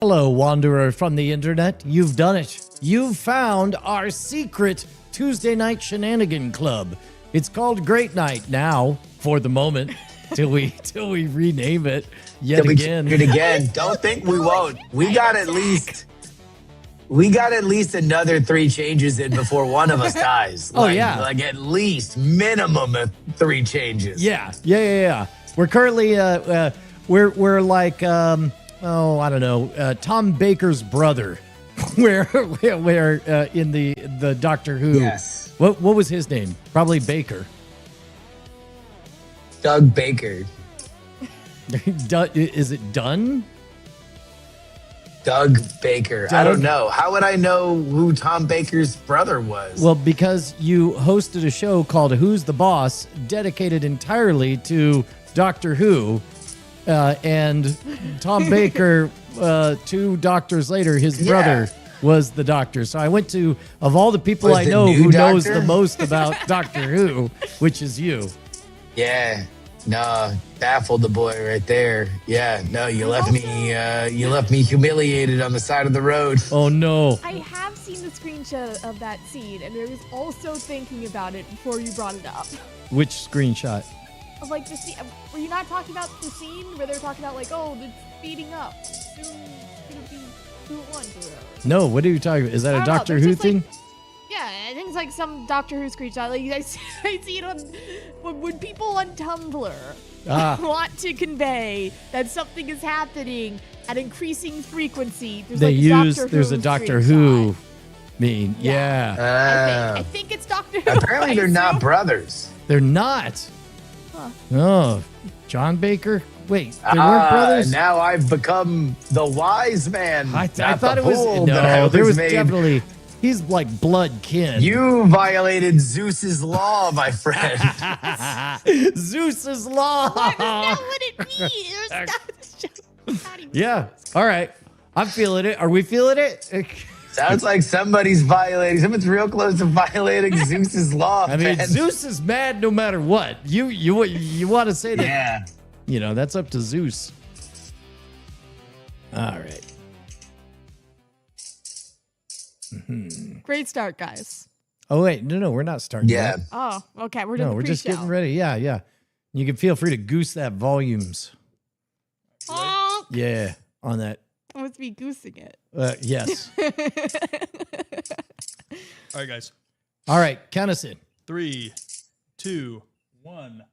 Hello, wanderer from the internet. You've done it. You've found our secret Tuesday night shenanigan club. It's called Great Night now, for the moment, till we rename it yet again. Don't think we won't. We got at least another 3 changes in before one of us dies. Oh, yeah. Like at least minimum of 3 changes. Yeah. We're currently we're like I don't know, Tom Baker's brother. where in the Doctor Who. Yes. What was his name? Probably Baker. Doug Baker. Is it Dunn? Doug Baker. I don't know. How would I know who Tom Baker's brother was? Well, because you hosted a show called Who's the Boss, dedicated entirely to Doctor Who, and Tom Baker, 2 doctors later, his brother was the Doctor. So I went to, of all the people I know who knows the most about Doctor Who, which is you. Yeah. No, baffled the boy right there. Yeah, no, you left me humiliated on the side of the road. Oh no. I have seen the screenshot of that scene, and I was also thinking about it before you brought it up. Which screenshot? Of like the scene, were you not talking about the scene where they're talking about like, oh, it's speeding up, soon it's gonna be 2-1. No, what are you talking about? Is that a Doctor Who thing? Yeah, I think it's like some Doctor Who screenshot. Like I see it on when people on Tumblr want to convey that something is happening at increasing frequency. There's a Doctor Who meme. Yeah. I think it's Doctor Who. Apparently they're not brothers. They're not. Huh. Oh, John Baker? Wait, they weren't brothers? Now I've become the wise man. I thought it was. No, there was definitely. He's like blood kin. You violated Zeus's law, my friend. Zeus's law. What is that what it means? Yeah. All right. I'm feeling it. Are we feeling it? Sounds like someone's real close to violating Zeus's law. I mean, man. Zeus is mad no matter what. You want to say that? Yeah. You know, that's up to Zeus. All right. Mm-hmm. Great start, guys. Oh wait, no, we're not starting. Yeah. Yet. Oh, okay. We're doing the we're pre-show. just getting ready. Yeah. You can feel free to goose that volumes. Honk. Yeah, on that. I must be goosing it. Yes. All right, guys. All right, count us in. 3, 2, 1.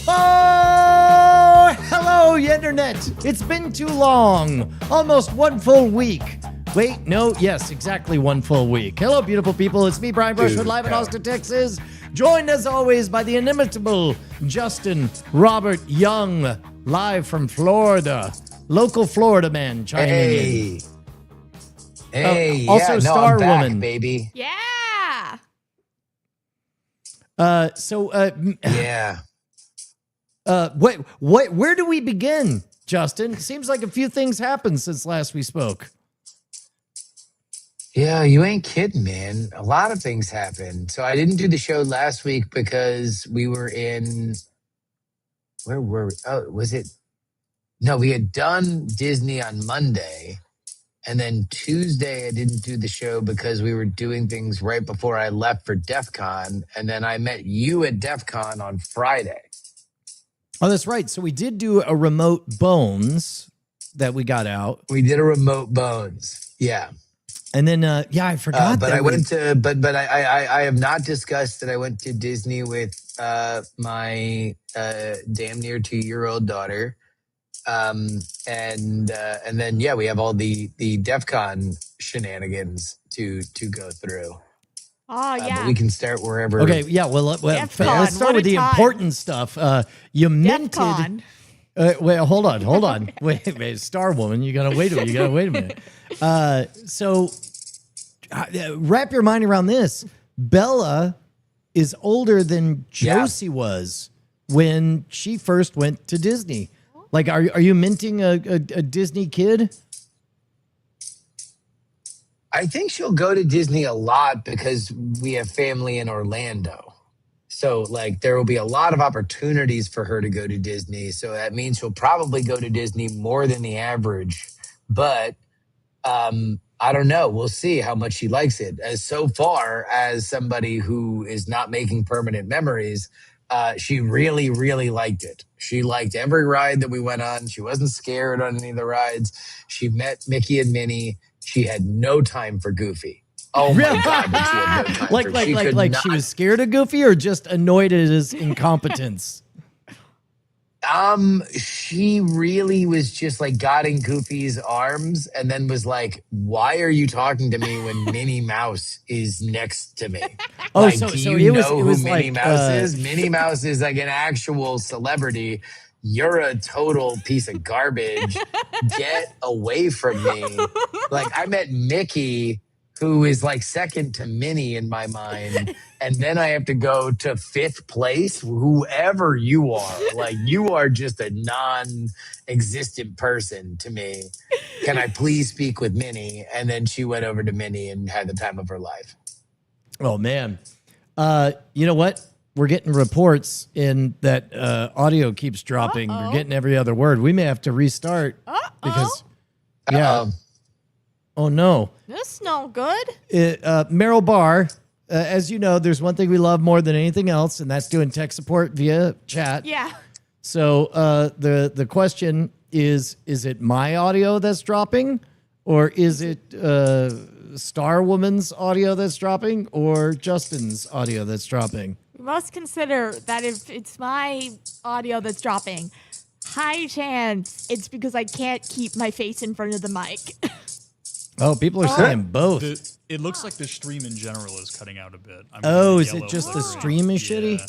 Oh, hello, internet. It's been too long. Almost 1 full week. Wait, no, yes, exactly 1 full week. Hello, beautiful people. It's me, Brian Brushwood, live in Austin, Texas. Joined, as always, by the inimitable Justin Robert Young, live from Florida. Local Florida man chiming in. Hey, also Star I'm back, Woman. baby. Yeah. Yeah. Wait, where do we begin, Justin? It seems like a few things happened since last we spoke. Yeah, you ain't kidding, man. A lot of things happened. So I didn't do the show last week because we were in. Where were we? Oh, was it? No, we had done Disney on Monday. And then Tuesday, I didn't do the show because we were doing things right before I left for DEF CON. And then I met you at DEF CON on Friday. Oh, that's right. So we did do a remote Bones that we got out. We did a remote Bones. Yeah. And then, I forgot. But I have not discussed that I went to Disney with my damn near 2-year-old daughter. And then, we have all the DEF CON shenanigans to go through. Oh, yeah. But we can start wherever. Okay, yeah. Well, let's start with the important stuff. You minted. Wait, hold on. Wait, Star Woman. You gotta wait a minute. So wrap your mind around this. Bella is older than Josie was when she first went to Disney. Like, are you minting a Disney kid? I think she'll go to Disney a lot because we have family in Orlando. So, like, there will be a lot of opportunities for her to go to Disney. So that means she'll probably go to Disney more than the average but I don't know. We'll see how much she likes it. As so far as somebody who is not making permanent memories, she really, really liked it. She liked every ride that we went on. She wasn't scared on any of the rides. She met Mickey and Minnie. She had no time for Goofy. Oh my God, but she had no time for she was scared of Goofy or just annoyed at his incompetence? She really was just like got in Goofy's arms and then was like, "Why are you talking to me when Minnie Mouse is next to me?" Oh, like, so do so you it was know it who was Minnie like Mouse is? Minnie Mouse is like an actual celebrity. You're a total piece of garbage. Get away from me. Like, I met Mickey, who is like second to Minnie in my mind. And then I have to go to fifth place, whoever you are. Like, you are just a non-existent person to me. Can I please speak with Minnie? And then she went over to Minnie and had the time of her life. Oh, man. You know what? We're getting reports in that audio keeps dropping. We're getting every other word. We may have to restart because, oh, no. This no good. Meryl Barr, as you know, there's one thing we love more than anything else, and that's doing tech support via chat. Yeah. So the question is it my audio that's dropping, or is it Star Woman's audio that's dropping, or Justin's audio that's dropping? We must consider that if it's my audio that's dropping, high chance it's because I can't keep my face in front of the mic. Oh, people are saying both. It looks like the stream in general is cutting out a bit. Is it just the stream is shitty?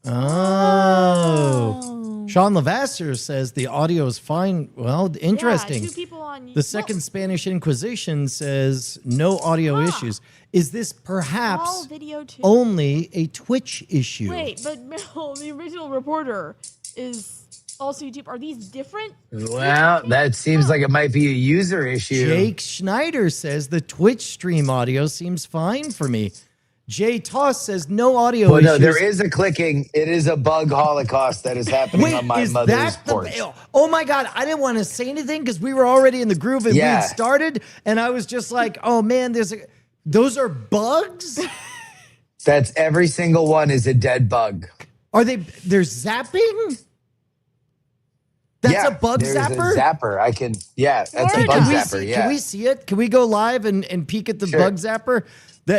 Oh. Sean Lavasser says the audio is fine. Well, interesting. Yeah, 2 people on the Second Spanish Inquisition says no audio issues. Is this perhaps video too. only a Twitch issue? Wait, but Meryl, the original reporter, is also YouTube. Are these different? Well, that seems like it might be a user issue. Jake Schneider says the Twitch stream audio seems fine for me. Jay Toss says no audio issues. No, there is a clicking. It is a bug holocaust that is happening on my mother's porch. Oh my God, I didn't want to say anything because we were already in the groove and we had started, and I was just like, oh man, those are bugs? That's every single one is a dead bug. They're zapping? That's a bug zapper? A zapper. That's a bug zapper. Can we see it? Can we go live and peek at the bug zapper?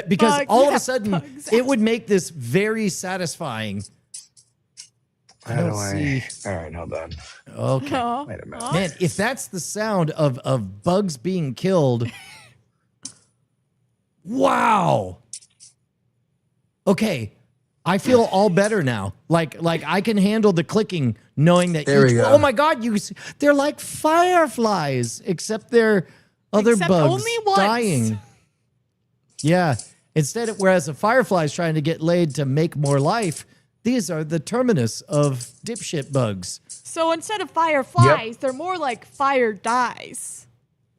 Because all of a sudden it would make this very satisfying. I don't see. All right, hold on. Okay. No. Wait a minute. Man, if that's the sound of bugs being killed. Wow. Okay. I feel all better now. Like I can handle the clicking knowing that we go. Oh my God, they're like fireflies, except they're other bugs only once. dying. Yeah. Whereas a firefly is trying to get laid to make more life, these are the terminus of dipshit bugs. So instead of fireflies, they're more like fire dies.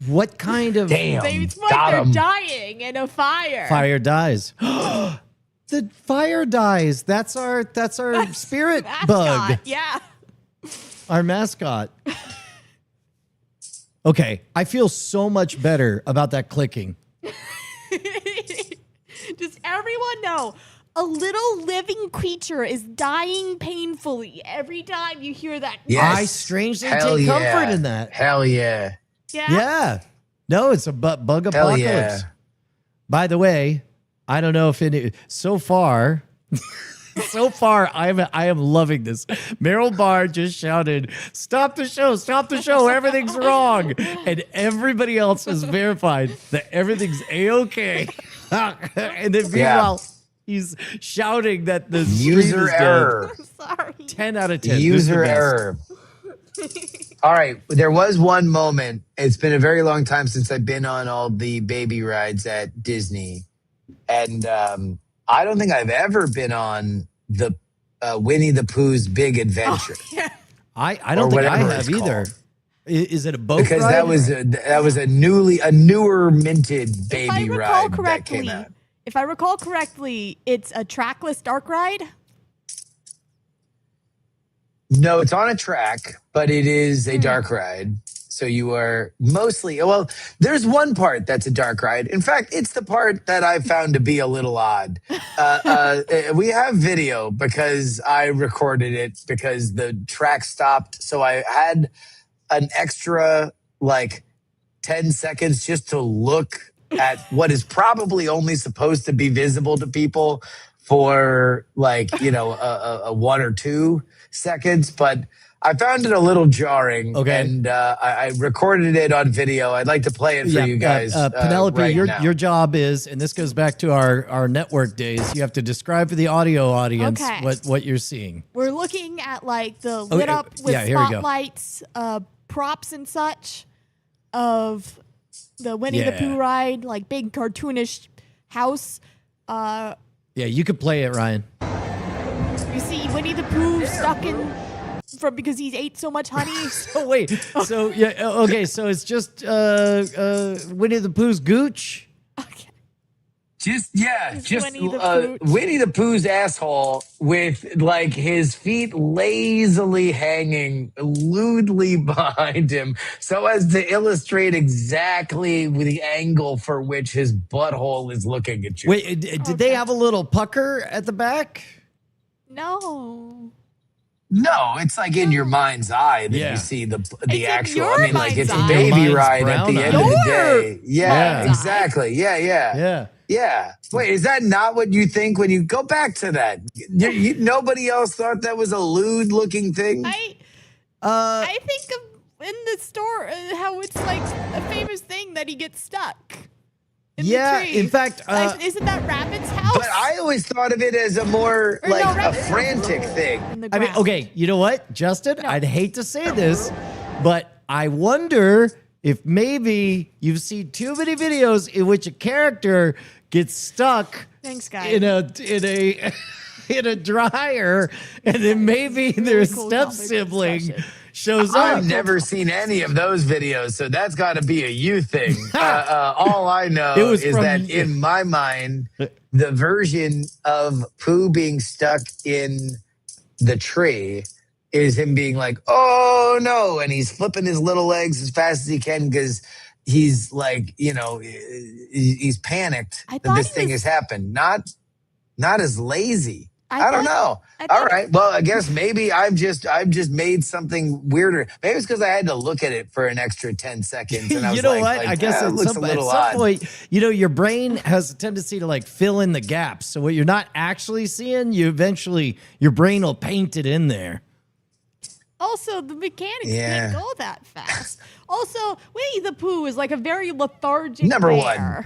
What kind of... Damn, It's like they're dying in a fire. Fire dies. The fire dies. That's our spirit bug. Yeah. Our mascot. Okay. I feel so much better about that clicking. Does everyone know a little living creature is dying painfully every time you hear that? Yes. I strangely take comfort in that. Hell yeah. Yeah. No, it's a bug apocalypse. Yeah. By the way, I don't know if so far I am loving this. Meryl Barr just shouted, "Stop the show, everything's wrong." And everybody else has verified that everything's A-okay. And then meanwhile, he's shouting that the user error. Sorry. 10 out of 10. User error. All right. There was one moment. It's been a very long time since I've been on all the baby rides at Disney. And I don't think I've ever been on the Winnie the Pooh's Big Adventure. Oh, yeah. I don't think I have either. Is it a boat because ride? that was a newer minted baby ride that came out. If I recall correctly, it's a trackless dark ride. No, it's on a track, but it is a dark ride. So you are mostly, well, there's one part that's a dark ride. In fact, it's the part that I found to be a little odd. We have video because I recorded it because the track stopped. So I had an extra like 10 seconds just to look at what is probably only supposed to be visible to people for like, a 1 or 2 seconds. But I found it a little jarring, and I recorded it on video. I'd like to play it for you guys. Penelope, right your job is, and this goes back to our network days, you have to describe for the audio audience what you're seeing. We're looking at like the lit up with spotlights, props and such of the Winnie the Pooh ride, like big cartoonish house. Yeah, you could play it, Ryan. You see Winnie the Pooh stuck in because he ate so much honey. So wait, so it's just Winnie the Pooh's gooch. Okay. Just Winnie the Pooh's asshole with like his feet lazily hanging lewdly behind him so as to illustrate exactly the angle for which his butthole is looking at you. Wait, did they have a little pucker at the back? No, it's like in your mind's eye that you see the actual. I mean, like it's a baby ride at the end of the day. Yeah, exactly. Yeah. Wait, is that not what you think when you go back to that? Nobody else thought that was a lewd-looking thing. I think of in the store how it's like a famous thing that he gets stuck. In fact, isn't that Rabbit's house? But I always thought of it as a more a frantic thing. I mean, okay, you know what, Justin? No. I'd hate to say this, but I wonder if maybe you've seen too many videos in which a character gets stuck. Thanks, guys. in a dryer, and then maybe their step sibling shows up. I've never seen any of those videos, so that's got to be a you thing. All I know is that in my mind, the version of Pooh being stuck in the tree is him being like, oh no, and he's flipping his little legs as fast as he can because he's like, he's panicked that this thing has happened. Not as lazy. I don't know. All right. Well, I guess maybe I've just made something weirder. Maybe it's because I had to look at it for an extra 10 seconds. And I was I guess it looks a little odd. Some point, your brain has a tendency to like fill in the gaps. So what you're not actually seeing, your brain will paint it in there. Also, the mechanics can't go that fast. Also, Winnie the Pooh is like a very lethargic Number bear. one.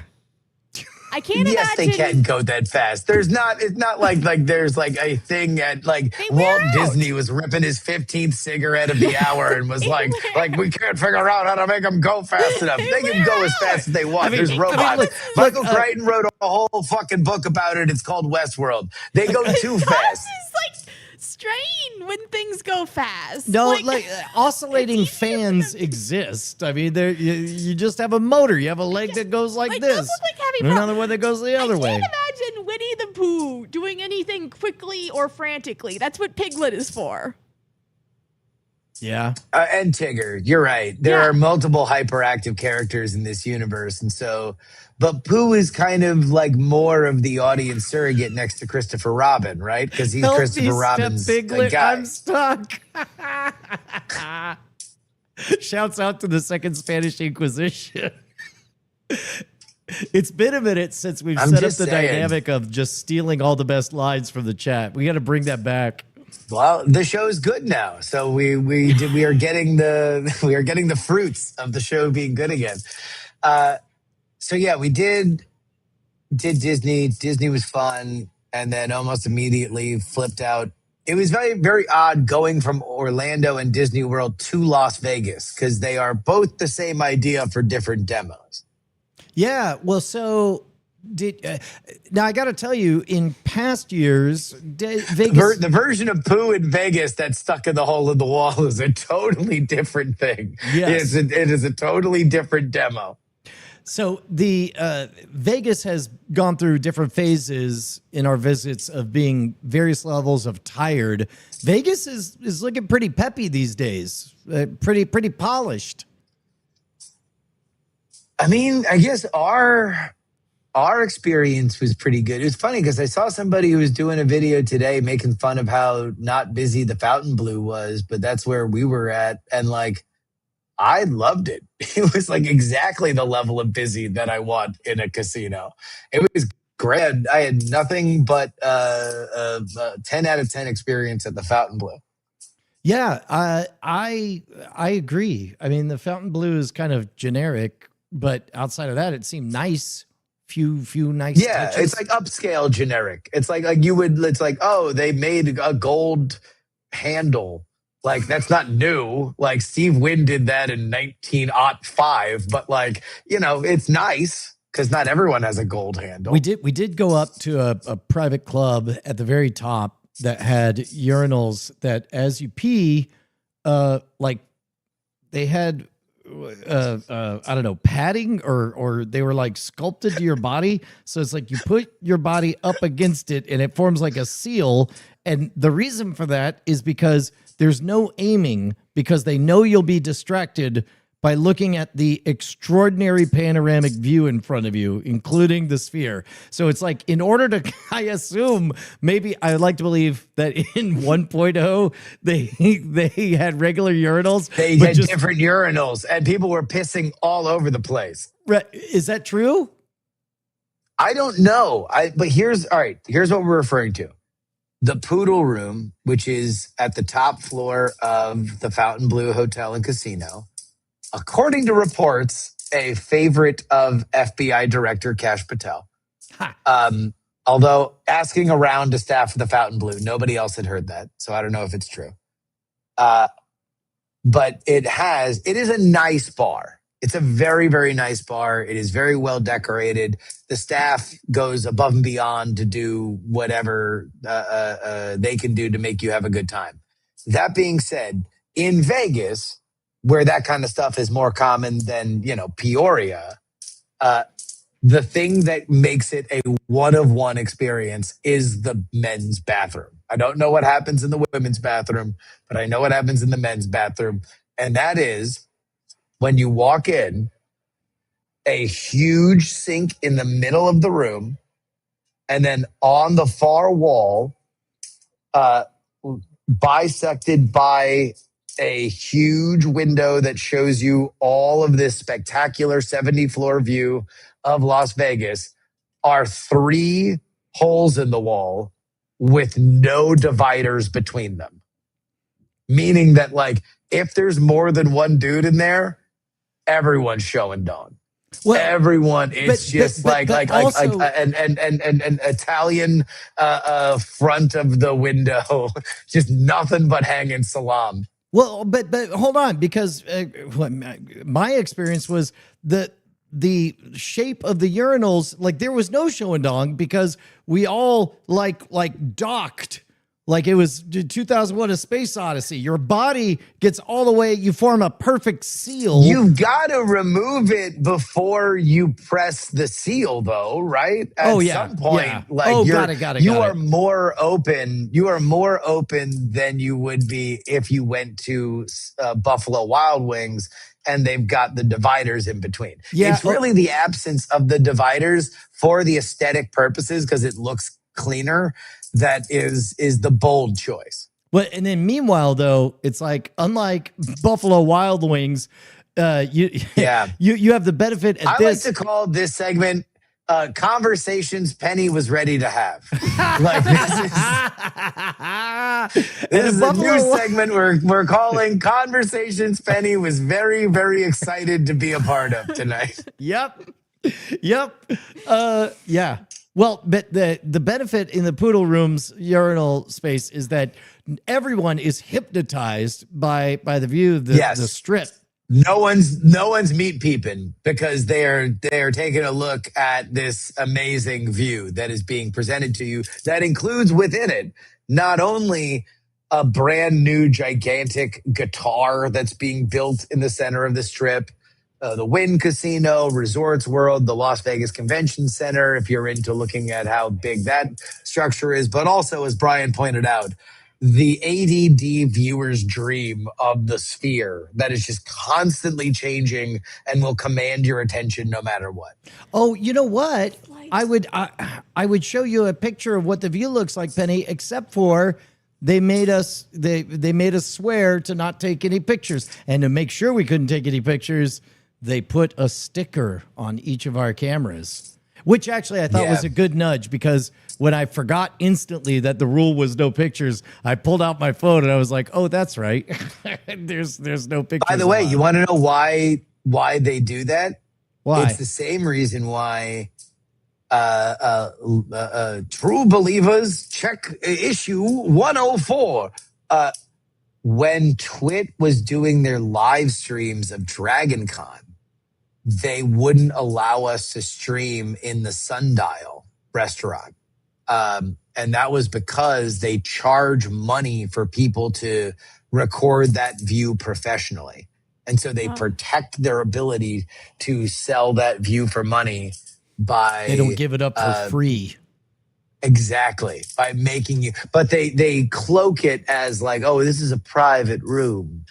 I can't yes, imagine. they can go that fast. It's not like there's like a thing at like Walt Disney was ripping his 15th cigarette of the hour and was like we can't figure out how to make them go fast enough. They can go as fast as they want. There's robots. Michael Crichton wrote a whole fucking book about it. It's called Westworld. They go too fast. Strain when things go fast. No, oscillating fans exist. I mean, you just have a motor. You have a leg that goes like this. And another one that goes the other way. I can't imagine Winnie the Pooh doing anything quickly or frantically. That's what Piglet is for. Yeah. And Tigger, you're right. There are multiple hyperactive characters in this universe. And so, but Pooh is kind of like more of the audience surrogate next to Christopher Robin, right? Because he's Christopher Robin's Piglet, guy. I'm stuck. Shouts out to the Second Spanish Inquisition. It's been a minute since we've set up the dynamic of just stealing all the best lines from the chat. We got to bring that back. Well, the show is good now, so we are getting the fruits of the show being good again. So yeah, we did Disney. Disney was fun, and then almost immediately flipped out. It was very, very odd going from Orlando and Disney World to Las Vegas because they are both the same idea for different demos. Yeah, well, so now I got to tell you, in past years, Vegas, the version of Pooh in Vegas that's stuck in the hole of the wall is a totally different thing. Yes. It is a totally different demo. So the Vegas has gone through different phases in our visits of being various levels of tired. Vegas is looking pretty peppy these days, pretty polished. I mean, I guess our experience was pretty good. It was funny because I saw somebody who was doing a video today making fun of how not busy the Fountain Blue was, but that's where we were at. And like, I loved it. It was like exactly the level of busy that I want in a casino. It was great. I had nothing but a 10 out of 10 experience at the Fountain Blue. Yeah, I agree. I mean, the Fountain Blue is kind of generic, but outside of that, it seemed nice. Few nice touches. It's like upscale generic. It's like you would. It's like, oh, they made a gold handle. Like that's not new. Like Steve Wynn did that in 1905, but like it's nice because not everyone has a gold handle. We did go up to a private club at the very top that had urinals that as you pee, like they had I don't know, padding or they were like sculpted to your body. So it's like you put your body up against it and it forms like a seal. And the reason for that is because there's no aiming because they know you'll be distracted by looking at the extraordinary panoramic view in front of you, including the sphere. So it's like, in order to, I assume, maybe I would like to believe that in 1.0, they had regular urinals. They had different urinals, and people were pissing all over the place. Is that true? I don't know. But here's what we're referring to. The Poodle Room, which is at the top floor of the Fountain Blue Hotel and Casino, according to reports, a favorite of FBI Director Kash Patel. Although asking around to staff of the Fountain Blue, nobody else had heard that. So I don't know if it's true. But it is a nice bar. It's a very, very nice bar. It is very well decorated. The staff goes above and beyond to do whatever they can do to make you have a good time. That being said, in Vegas, where that kind of stuff is more common than, Peoria, the thing that makes it a one-of-one experience is the men's bathroom. I don't know what happens in the women's bathroom, but I know what happens in the men's bathroom. And that is, when you walk in, a huge sink in the middle of the room, and then on the far wall, bisected by a huge window that shows you all of this spectacular 70-floor view of Las Vegas, are 3 holes in the wall with no dividers between them. Meaning that, like, if there's more than one dude in there, everyone's showing down. Well, everyone is an Italian front of the window, just nothing but hanging salam. Well, but hold on, because my experience was that the shape of the urinals, like there was no show and dong because we all like docked. Like it was 2001: A Space Odyssey. Your body gets all the way, you form a perfect seal. You've got to remove it before you press the seal, though, right? At some point, you are more open. You are more open than you would be if you went to Buffalo Wild Wings and they've got the dividers in between. Yeah, it's really the absence of the dividers for the aesthetic purposes because it looks cleaner. That is the bold choice. Well, and then meanwhile, though, it's like, unlike Buffalo Wild Wings, you have the benefit at I like to call this segment Conversations Penny was ready to have. Like this is a new segment we're calling Conversations Penny was very, very excited to be a part of tonight. Yep. Yeah. Well, but the benefit in the Poodle Room's urinal space is that everyone is hypnotized by the view of the strip. No one's meat peeping because they are taking a look at this amazing view that is being presented to you. That includes within it not only a brand new gigantic guitar that's being built in the center of the strip, the Wynn Casino, Resorts World, the Las Vegas Convention Center, if you're into looking at how big that structure is. But also, as Brian pointed out, the ADD viewer's dream of the sphere that is just constantly changing and will command your attention no matter what. Oh, you know what? I would show you a picture of what the view looks like, Penny, except for they made us swear to not take any pictures. And to make sure we couldn't take any pictures, they put a sticker on each of our cameras, which actually I thought was a good nudge, because when I forgot instantly that the rule was no pictures, I pulled out my phone and I was like, oh, that's right. there's no pictures. By the way, you want to know why they do that? Why? It's the same reason why true believers check issue 104. When Twit was doing their live streams of Dragon Con, they wouldn't allow us to stream in the Sundial restaurant. And that was because they charge money for people to record that view professionally. And so they protect their ability to sell that view for money by... They don't give it up for free. Exactly. By making you... But they cloak it as like, oh, this is a private room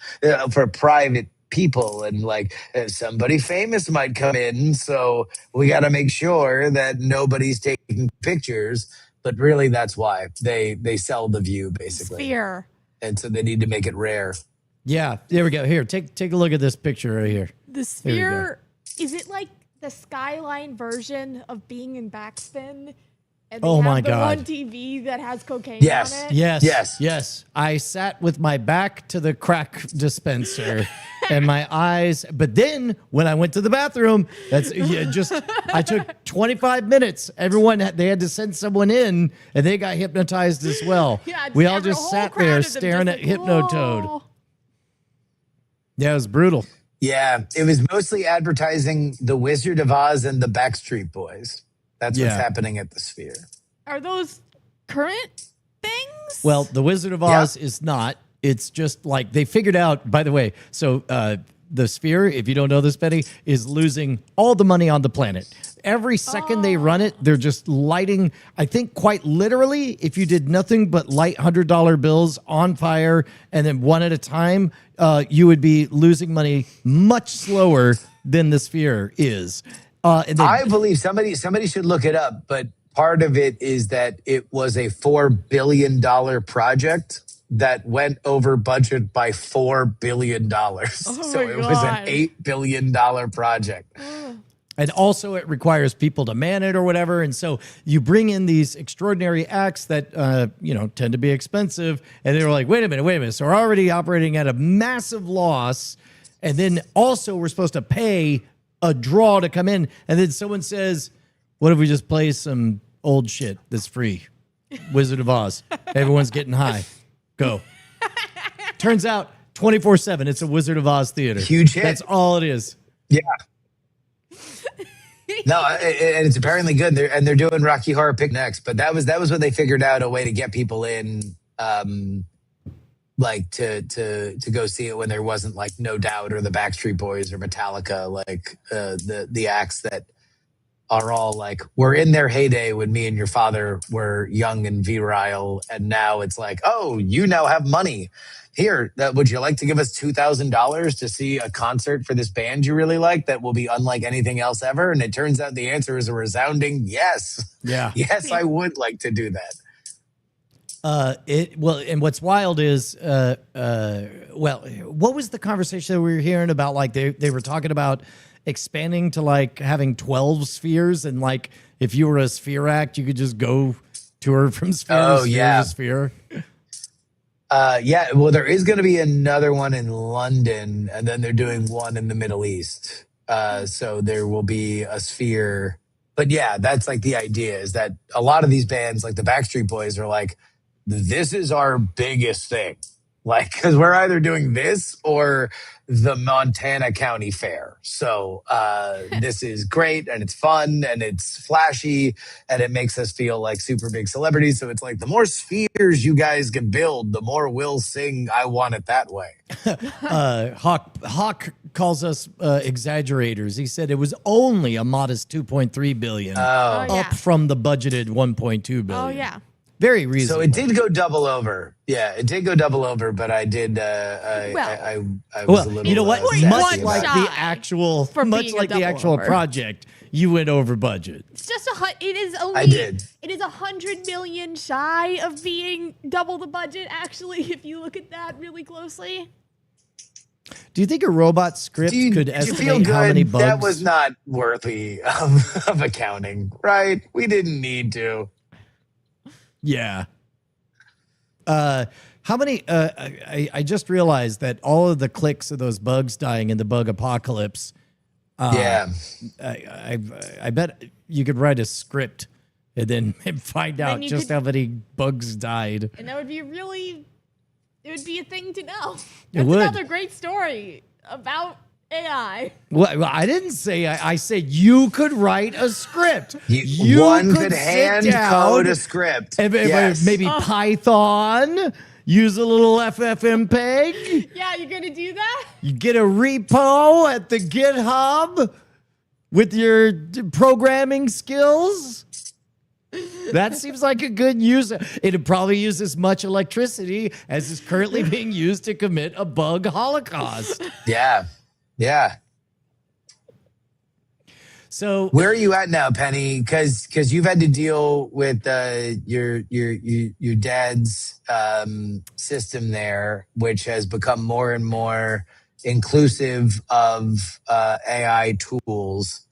for private people, and like somebody famous might come in, so we got to make sure that nobody's taking pictures. But really, that's why they sell the view, basically. Sphere. And so they need to make it rare. Yeah, there we go. Here, take a look at this picture right here. The sphere, is it like the Skyline version of being in backspin? And they have the one TV that has cocaine on it? Yes. I sat with my back to the crack dispenser and my eyes. But then when I went to the bathroom, I took 25 minutes. They had to send someone in, and they got hypnotized as well. Yeah, we all just sat there staring at Hypnotoad. Yeah, it was brutal. Yeah, it was mostly advertising The Wizard of Oz and the Backstreet Boys. That's what's happening at the Sphere. Are those current things? Well, the Wizard of Oz is not. It's just like they figured out, by the way, so the Sphere, if you don't know this, Betty, is losing all the money on the planet. Every second they run it, they're just lighting, I think quite literally, if you did nothing but light $100 bills on fire and then one at a time, you would be losing money much slower than the Sphere is. I believe somebody should look it up, but part of it is that it was a $4 billion project that went over budget by $4 billion. So it was an $8 billion project. And also it requires people to man it or whatever. And so you bring in these extraordinary acts that, tend to be expensive. And they were like, wait a minute. So we're already operating at a massive loss. And then also we're supposed to pay a draw to come in, and then someone says, what if we just play some old shit that's free? Wizard of Oz. Everyone's getting high. Go. Turns out 24/7 it's a Wizard of Oz theater. Huge hit. That's all it is. Yeah. No, and it's apparently good. They're doing Rocky Horror Picture next, but that was when they figured out a way to get people in like to go see it when there wasn't like No Doubt or the Backstreet Boys or Metallica, like the acts that are all like were in their heyday when me and your father were young and virile, and now it's like, oh, you now have money. Here, would you like to give us $2,000 to see a concert for this band you really like that will be unlike anything else ever? And it turns out the answer is a resounding yes. Yeah. Yes, I would like to do that. And what's wild is, what was the conversation that we were hearing about? Like they were talking about expanding to like having 12 spheres, and like if you were a sphere act, you could just go tour from sphere to sphere. Well, there is going to be another one in London, and then they're doing one in the Middle East. So there will be a sphere. But yeah, that's like the idea, is that a lot of these bands, like the Backstreet Boys, are like, this is our biggest thing. Like, because we're either doing this or the Montana County Fair. So this is great, and it's fun, and it's flashy, and it makes us feel like super big celebrities. So it's like, the more spheres you guys can build, the more we'll sing I Want It That Way. Hawk calls us exaggerators. He said it was only a modest $2.3 billion, up from the budgeted $1.2 billion. Oh, yeah. Very reasonable. So it did go double over. Yeah, it did go double over, but I did. I was a little. You know what? sassy Much about like it. the actual, much being a like the double actual over. project, you went over budget. It's just it is only. I did. It is 100 million shy of being double the budget. Actually, if you look at that really closely. Do you think a robot script Do you could feel estimate good? how many bugs? That was not worthy of accounting, right? We didn't need to. Yeah. How many? I just realized that all of the clicks of those bugs dying in the bug apocalypse. Yeah. I bet you could write a script and then find out you just could- how many bugs died. And that would be it would be a thing to know. It That's would. another great story about AI. Well, I didn't say. I said you could write a script. One could sit hand down code a script. and Yes. maybe Python. Use a little FFmpeg. Yeah, you're gonna do that? You get a repo at the GitHub with your programming skills. That seems like a good use. It'd probably use as much electricity as is currently being used to commit a bug holocaust. Yeah. Yeah. So Where are you at now, Penny? Because you've had to deal with your dad's system there, which has become more and more inclusive of AI tools.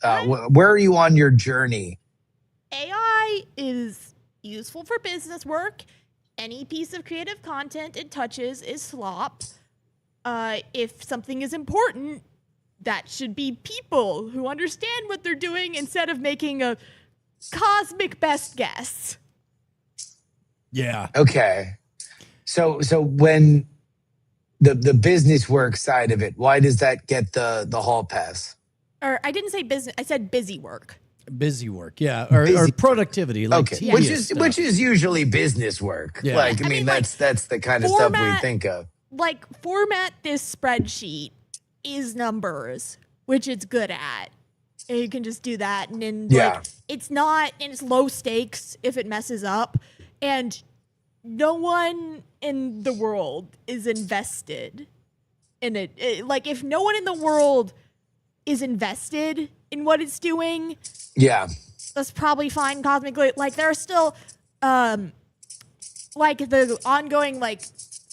Where are you on your journey? AI is useful for business work. Any piece of creative content it touches is slop. If something is important, that should be people who understand what they're doing instead of making a cosmic best guess. yeah, Okay. So when the business work side of it, why does that get the hall pass? Or I didn't say business, I said busy work. busy work. Yeah, or Busy productivity. Like Okay, tedious which stuff. is usually business work. Yeah. Like I I mean, mean, like, that's the kind of stuff we format- think of. Like, format this spreadsheet is numbers, which it's good at. And you can just do that. And then, Yeah. like, it's not, and it's low stakes if it messes up. And no one in the world is invested in it. Like, if no one in the world is invested in what it's doing, Yeah. that's probably fine cosmically. Like, there are still, like, the ongoing, like,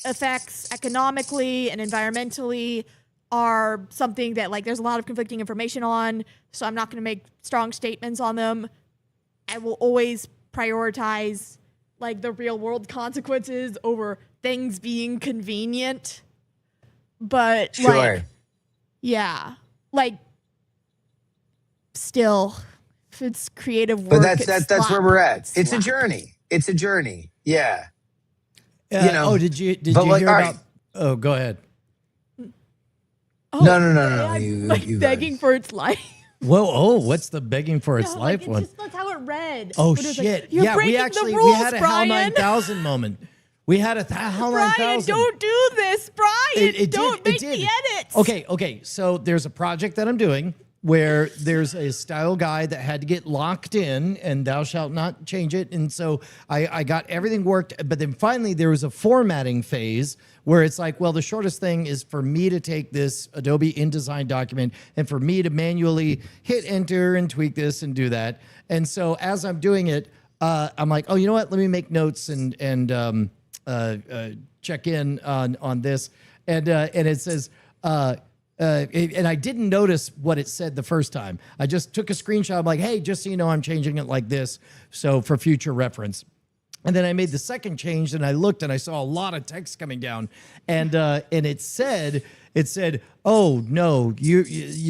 effects economically and environmentally are something that, like, there's a lot of conflicting information on, so I'm not going to make strong statements on them. I will always prioritize, like, the real world consequences over things being convenient. But, Sure. like, yeah, like, still, if it's creative work, But that's where we're at. It's a slop. journey. It's a journey. Yeah. you know. Oh, did you but like, hear all about? right. Oh, go ahead. Oh, No. I'm, like, you begging for its life. Whoa! Oh, what's the begging for its No, life like, one? that's how it read. Oh When it was like, shit! You're Yeah, breaking we actually the rules, we had a HAL Brian. 9000 moment. We had a HAL 9000. Brian, don't do this, Brian. Don't make the edits. Okay. So there's a project that I'm doing where there's a style guide that had to get locked in, and thou shalt not change it. And so I got everything worked, but then finally there was a formatting phase where it's like, well, the shortest thing is for me to take this Adobe InDesign document and for me to manually hit enter and tweak this and do that. And so as I'm doing it, I'm like, oh, you know what? Let me make notes and check in on this. And it says, and I didn't notice what it said the first time. I just took a screenshot. I'm like, hey, just so you know, I'm changing it like this. So for future reference. And then I made the second change and I looked and I saw a lot of text coming down. And it said, oh no, you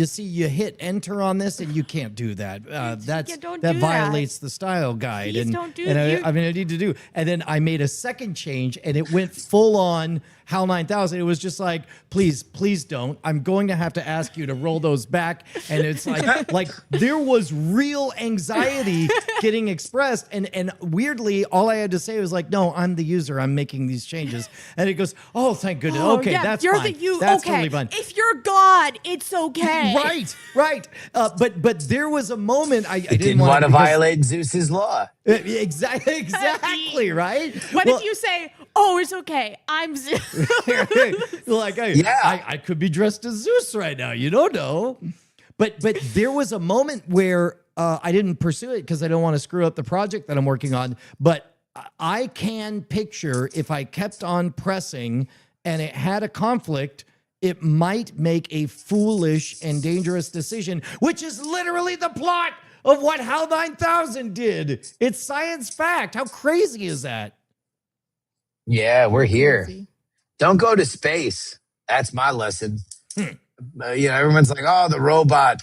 see, you hit enter on this and you can't do that. That don't do that. violates the style guide. Please and don't do and that. I need to do. And then I made a second change and it went full on HAL 9000. It was just like, please don't. I'm going to have to ask you to roll those back. And it's like there was real anxiety getting expressed. And weirdly, all I had to say was like, no, I'm the user. I'm making these changes. And it goes, oh, thank goodness. Oh, Okay, yeah, that's you're fine. the you. That's totally fine. If you're God, it's okay. Right. But there was a moment I didn't want to because- violate Zeus's law. Exactly, right? What if you say, "Oh, it's okay. I'm Zeus." like, I could be dressed as Zeus right now. You don't know. But there was a moment where I didn't pursue it because I don't want to screw up the project that I'm working on. But I can picture if I kept on pressing and it had a conflict, it might make a foolish and dangerous decision, which is literally the plot of what HAL 9000 did. It's science fact. How crazy is that? Yeah, we're here. Crazy. Don't go to space. That's my lesson. Everyone's like, oh, the robot.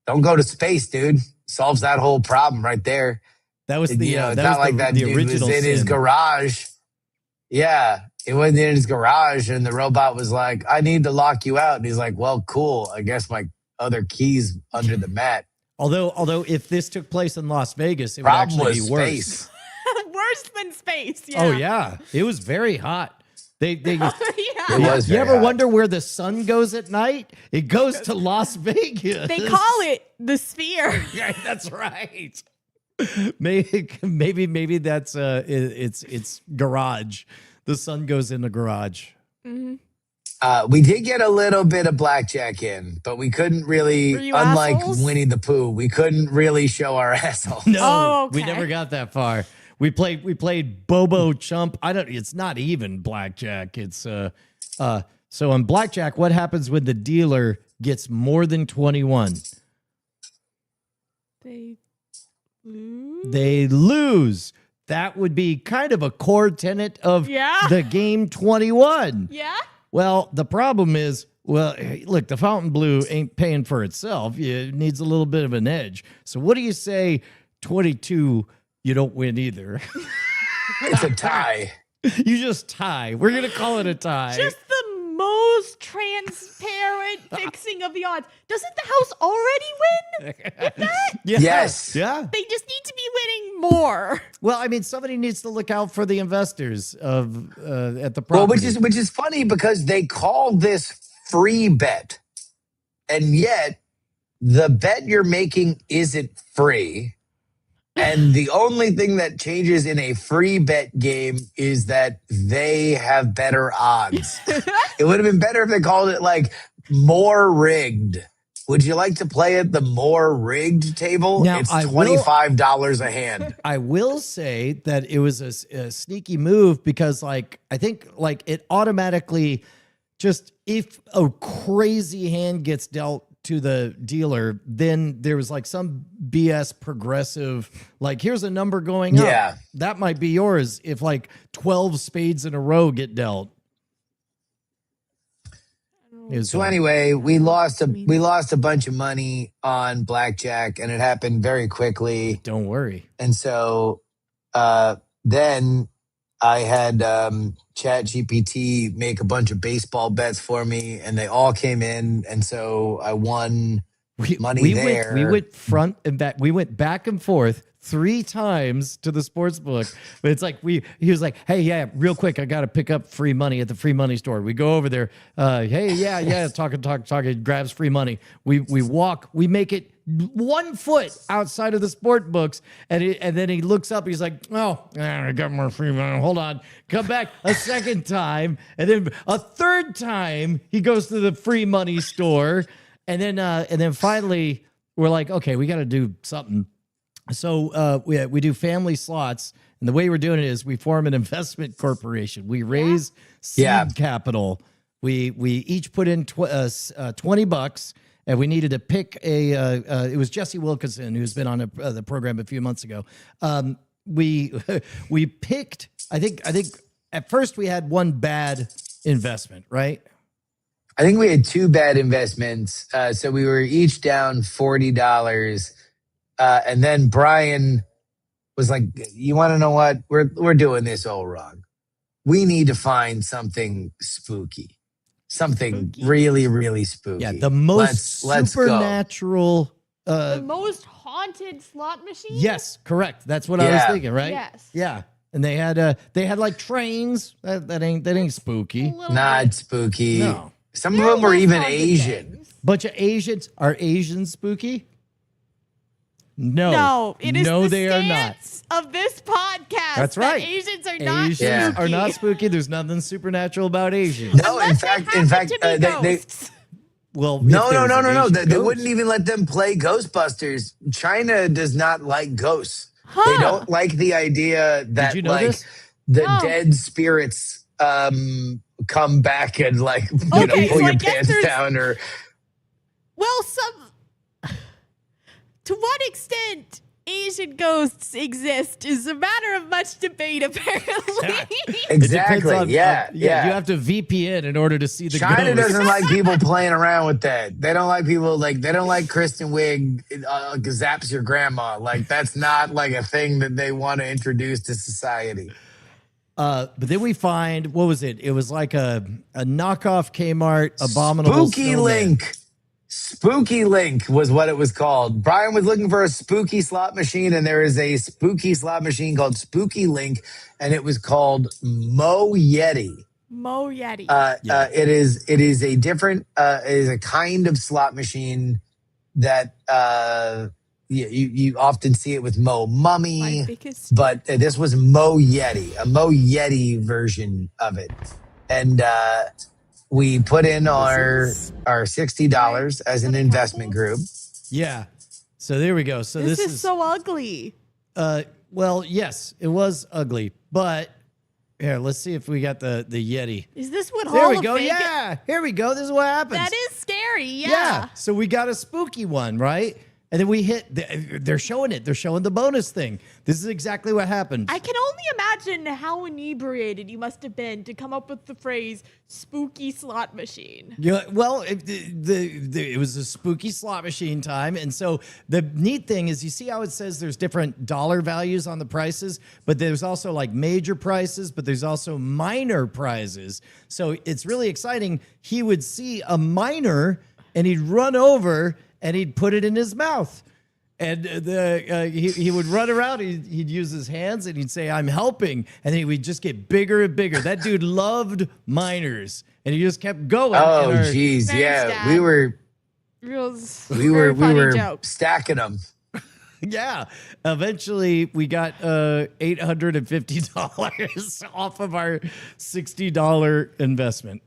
Don't go to space, dude. Solves that whole problem right there. That was the it's that not was like the, that the dude original was in his sin. garage. Yeah, it wasn't in his garage, and the robot was like, I need to lock you out. And he's like, well, cool. I guess my other key's under the mat. Although if this took place in Las Vegas, it would Problem actually was be worse. space. Worse than space. Yeah. Oh yeah, it was very hot. They It Yeah. was you very ever hot. wonder where the sun goes at night? It goes to Las Vegas. They call it the sphere. Yeah, that's right. Maybe that's it's garage. The sun goes in the garage. We did get a little bit of blackjack in, but we couldn't really, Were you unlike assholes? Winnie the Pooh, we couldn't really show our asshole. No, Oh, we okay. never got that far. We played Bobo Chump. It's not even blackjack. It's so on blackjack, what happens when the dealer gets more than 21? They lose. They lose. That would be kind of a core tenet of Yeah. the game 21. Yeah. Well, the problem is, look, the Fountain Blue ain't paying for itself. It needs a little bit of an edge. So what do you say 22, you don't win either? It's a tie. You just tie. We're going to call it a tie. Just the most transparent fixing of the odds. Doesn't the house already win with that? Yeah. Yes. Yeah. They just need to be winning more. Well, I mean, somebody needs to look out for the investors of at the Well, property. which is funny because they call this free bet, and yet the bet you're making isn't free. And the only thing that changes in a free bet game is that they have better odds. It would have been better if they called it like more rigged. Would you like to play at the more rigged table? Now, It's I will- $25 a hand. I will say that it was a sneaky move because, like, I think, like, it automatically just, if a crazy hand gets dealt to the dealer, then there was like some BS progressive, like, here's a number going up. Yeah. That might be yours if like 12 spades in a row get dealt. So anyway, we lost a bunch of money on blackjack, and it happened very quickly. Don't worry. And so then I had ChatGPT make a bunch of baseball bets for me, and they all came in, and so I won money there. We went front and back. We went back and forth 3 times to the sports book. But it's like he was like, hey, yeah, real quick, I got to pick up free money at the free money store. We go over there. Hey, yeah, talking, grabs free money. We walk, we make it 1 foot outside of the sport books. And then he looks up, he's like, I got more free money. Hold on. Come back a second time. And then a third time he goes to the free money store. And then finally we're like, okay, we got to do something. So we do family slots, and the way we're doing it is we form an investment corporation. We raise seed capital. We each put in $20, and we needed to pick it was Jesse Wilkinson, who's been on the program a few months ago. We picked. I think at first we had one bad investment, right? I think we had 2 bad investments. So we were each down $40. And then Brian was like, you want to know what? We're doing this all wrong. We need to find something spooky. Something really, really spooky. Yeah, the most let's supernatural. The most haunted slot machine? Yes, correct. That's what I was thinking, right? Yes. Yeah. And they had like trains. That ain't spooky. A little Not bit. spooky. No. Some of them were even Asian. Bunch of Asians. Are Asians spooky? No. No, it is the they are not. Of this podcast. That's right. That Asians are not Asians spooky. are not spooky. There's nothing supernatural about Asians. No, in fact, they well, no. They wouldn't even let them play Ghostbusters. China does not like ghosts. They don't like the idea that the dead spirits come back and pull your pants down or. Well, to what extent Asian ghosts exist is a matter of much debate, apparently. Exactly. Yeah. You have to VPN in order to see the ghost. China doesn't like people playing around with that. They don't like people they don't like Kristen Wiig zaps your grandma. Like that's not like a thing that they want to introduce to society. But then we find, what was it? It was like a knockoff Kmart abominable Spooky snowman. Link. Spooky Link was what it was called. Brian was looking for a spooky slot machine, and there is a spooky slot machine called Spooky Link, and it was called Mo Yeti. Mo Yeti. It is a different, it is a kind of slot machine that you often see it with Mo Mummy, but this was Mo Yeti, a Mo Yeti version of it, and we put in our $60 as an investment group. Yeah. So there we go. So this is so ugly. Well, yes, it was ugly, but here, let's see if we got the Yeti. Is this what There Hall we of go. Fame? Yeah. Here we go. This is what happens. That is scary. Yeah. So we got a spooky one, right? And then we hit, they're showing it. They're showing the bonus thing. This is exactly what happened. I can only imagine how inebriated you must have been to come up with the phrase spooky slot machine. Yeah, well, it was a spooky slot machine time. And so the neat thing is you see how it says there's different dollar values on the prices, but there's also like major prices, but there's also minor prizes. So it's really exciting. He would see a minor and he'd run over and he'd put it in his mouth. And he would run around. He'd use his hands and he'd say, "I'm helping." And he would just get bigger and bigger. That dude loved miners. And he just kept going. Oh, geez. Yeah. Dad. We were joke. stacking them. Yeah. Eventually, we got $850 off of our $60 investment.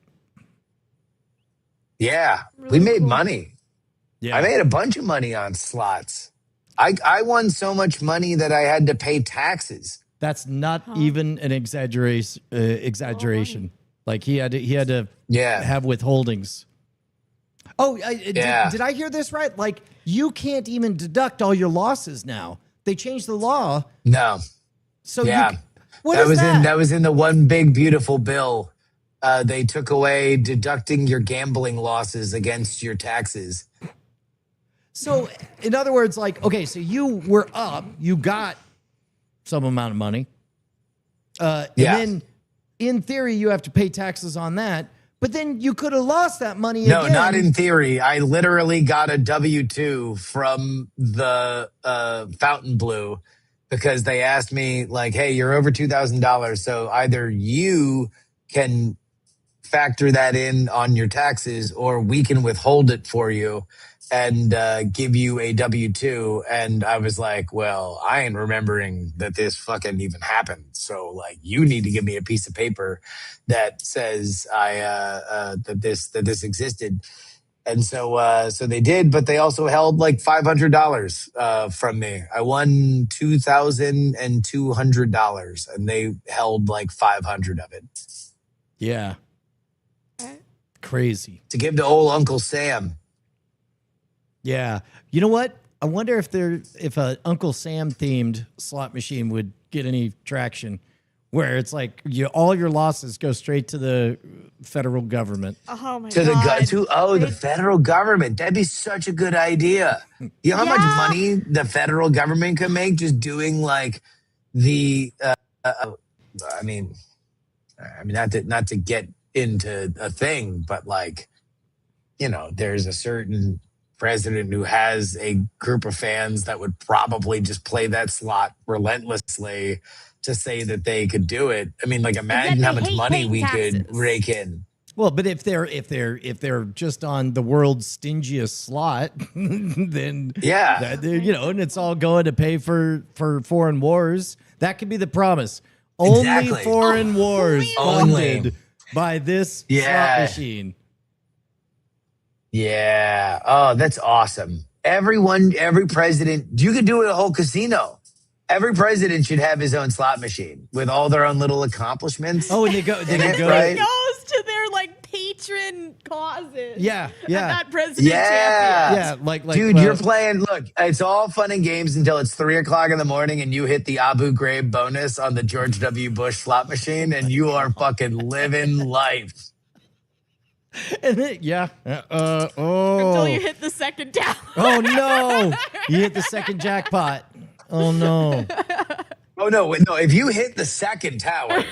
Yeah. Really we made cool. money. Yeah. I made a bunch of money on slots. I won so much money that I had to pay taxes. That's not even an exaggeration. Like he had to have withholdings. Oh, did I hear this right? Like you can't even deduct all your losses now. They changed the law. No. So that was in the one big beautiful bill. They took away deducting your gambling losses against your taxes. So, in other words, like, okay, so you were up, you got some amount of money. And then, in theory, you have to pay taxes on that. But then you could have lost that money again. No, not in theory. I literally got a W-2 from the Fountain Blue because they asked me, like, hey, you're over $2,000. So either you can factor that in on your taxes or we can withhold it for you and give you a W-2. And I was like, well, I ain't remembering that this fucking even happened. So like, you need to give me a piece of paper that says that this existed. And so they did, but they also held like $500 from me. I won $2,200 and they held like 500 of it. Yeah. Crazy. To give to old Uncle Sam. Yeah. You know what? I wonder if a Uncle Sam themed slot machine would get any traction where it's like all your losses go straight to the federal government. Oh my God. The federal government. That'd be such a good idea. You know how much money the federal government could make just doing like the I mean not to get into a thing, but like, you know, there's a certain president who has a group of fans that would probably just play that slot relentlessly to say that they could do it. I mean, like, imagine how much money we could rake in. Well, but if they're just on the world's stingiest slot, then and it's all going to pay for foreign wars. That could be the promise. Only foreign wars funded by this slot machine. Yeah. Oh, that's awesome. Every president, you could do it a whole casino. Every president should have his own slot machine with all their own little accomplishments. Oh, and they go. Right? Goes to their patron causes. Yeah. Not president champion. Yeah, like dude, you're playing. Look, it's all fun and games until it's 3:00 in the morning and you hit the Abu Ghraib bonus on the George W. Bush slot machine, and you are fucking living life. And then, until you hit the second tower. Oh no! You hit the second jackpot. Oh no! Oh no! If you hit the second tower,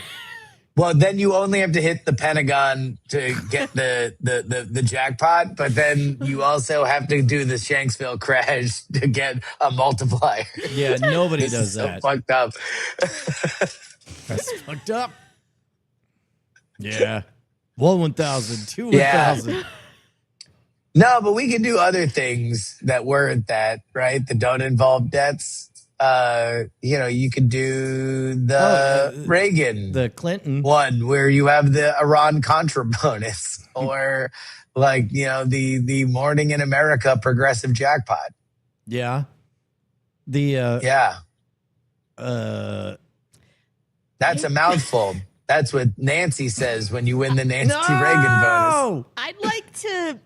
well, then you only have to hit the Pentagon to get the jackpot. But then you also have to do the Shanksville crash to get a multiplier. Yeah, nobody does that. So fucked up. That's fucked up. Yeah. 1,000, 2,000. No, but we can do other things that weren't that, right? That don't involve debts. You could do the Reagan, the Clinton one, where you have the Iran Contra bonus, or the Morning in America progressive jackpot. Yeah. That's a mouthful. That's what Nancy says when you win the Nancy Reagan bonus. I'd like to.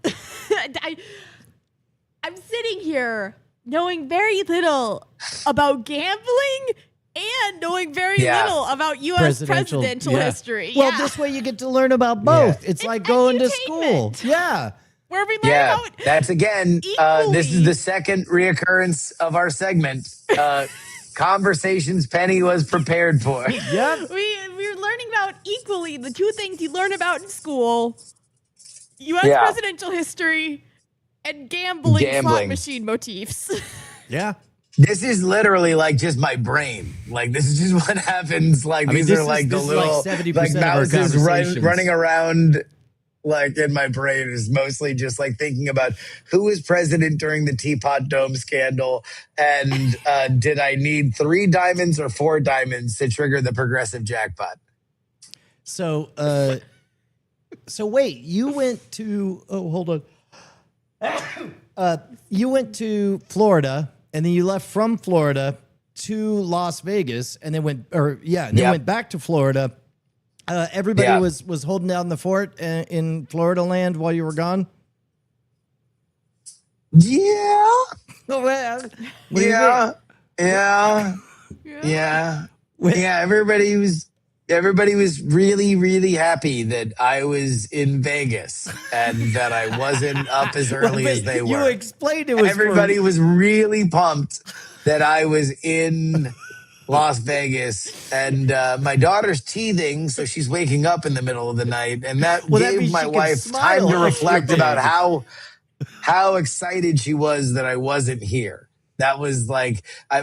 I'm sitting here knowing very little about gambling and knowing very little about U.S. presidential history. Well, this way you get to learn about both. It's like going to school. Yeah. Where we learn about that's again, this is the second reoccurrence of our segment. Conversations Penny was prepared for. Yep. We're learning about equally the two things you learn about in school: U.S. presidential history and gambling slot machine motifs. Yeah. This is literally just my brain. This is just what happens. These are the little 70% mouses running around. In my brain is mostly just thinking about who was president during the Teapot Dome scandal, and did I need 3 diamonds or 4 diamonds to trigger the progressive jackpot? So wait, you went to hold on. You went to Florida, and then you left from Florida to Las Vegas, and then went back to Florida. Everybody was holding down the fort in Florida land while you were gone? Yeah. Well, Yeah. Everybody was really, really happy that I was in Vegas and that I wasn't up as early as they were. You explained it was everybody was really pumped that I was in Las Vegas, and my daughter's teething, so she's waking up in the middle of the night, and that gave my wife time to reflect about how excited she was that I wasn't here. That was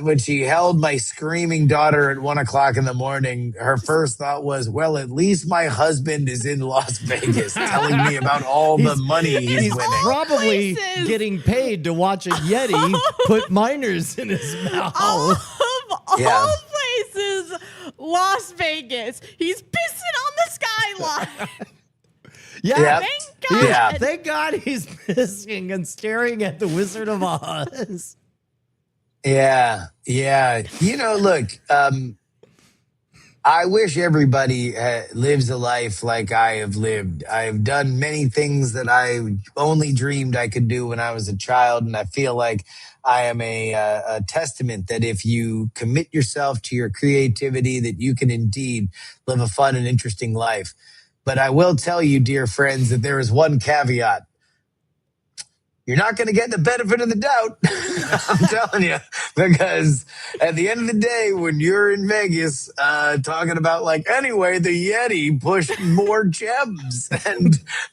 when she held my screaming daughter at 1:00 in the morning, her first thought was, well, at least my husband is in Las Vegas telling me about all the money he's winning. Probably getting paid to watch a Yeti put minors in his mouth. All places, Las Vegas. He's pissing on the skyline. Thank God. Thank God he's pissing and staring at the Wizard of Oz. Yeah. Look, I wish everybody lives a life like I have lived. I've done many things that I only dreamed I could do when I was a child, and I feel like I am a testament that if you commit yourself to your creativity, that you can indeed live a fun and interesting life. But I will tell you, dear friends, that there is one caveat. you're not going to get the benefit of the doubt. I'm telling you, because at the end of the day, when you're in Vegas, talking about like, anyway, the Yeti pushed more Jerbs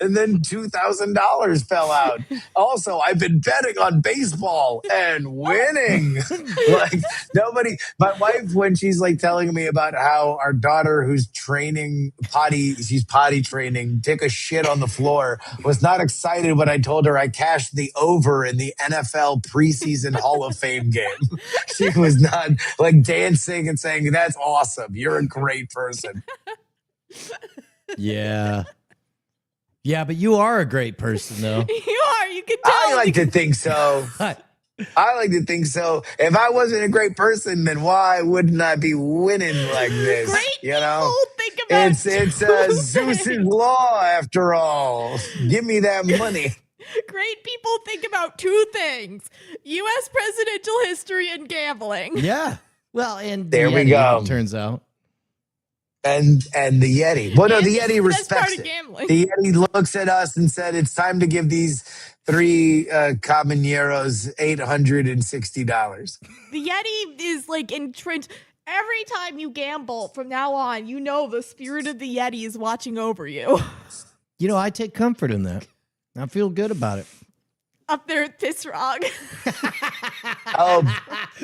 and then $2,000 fell out. Also, I've been betting on baseball and winning. Like nobody, my wife, when she's like telling me about how our daughter who's she's potty training, take a shit on the floor, was not excited when I told her I cashed the over in the NFL preseason Hall of Fame game. She was not like dancing and saying, that's awesome. You're a great person. Yeah. Yeah, but you are a great person, though. You are. You can tell. I like to think so. I like to think so. If I wasn't a great person, then why wouldn't I be winning like this? Great you know, think about it's Zeus's law after all. Give me that money. Great people think about two things: U.S. presidential history and gambling. Yeah. Well, and there we go. Turns out. And the Yeti. Well, no, the Yeti respects it. Gambling. The Yeti looks at us and said, it's time to give these three caballeros $860. The Yeti is like entrenched. Every time you gamble from now on, you know the spirit of the Yeti is watching over you. You know, I take comfort in that. I feel good about it. Up there at Piss Frog.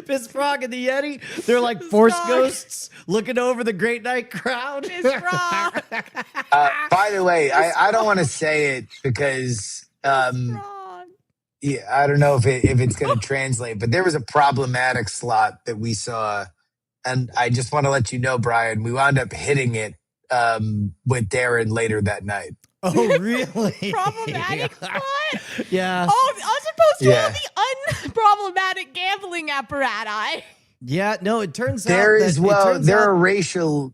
Piss Frog and the Yeti, they're like force ghosts looking over the Great Night crowd. Piss Frog. By the way, I don't want to say it because I don't know if it's going to translate, but there was a problematic slot that we saw, and I just want to let you know, Brian, we wound up hitting it with Darren later that night. Oh, really? Problematic slot? Yeah. Oh, as opposed to all the unproblematic gambling apparatus. Yeah, no, it turns out there are racial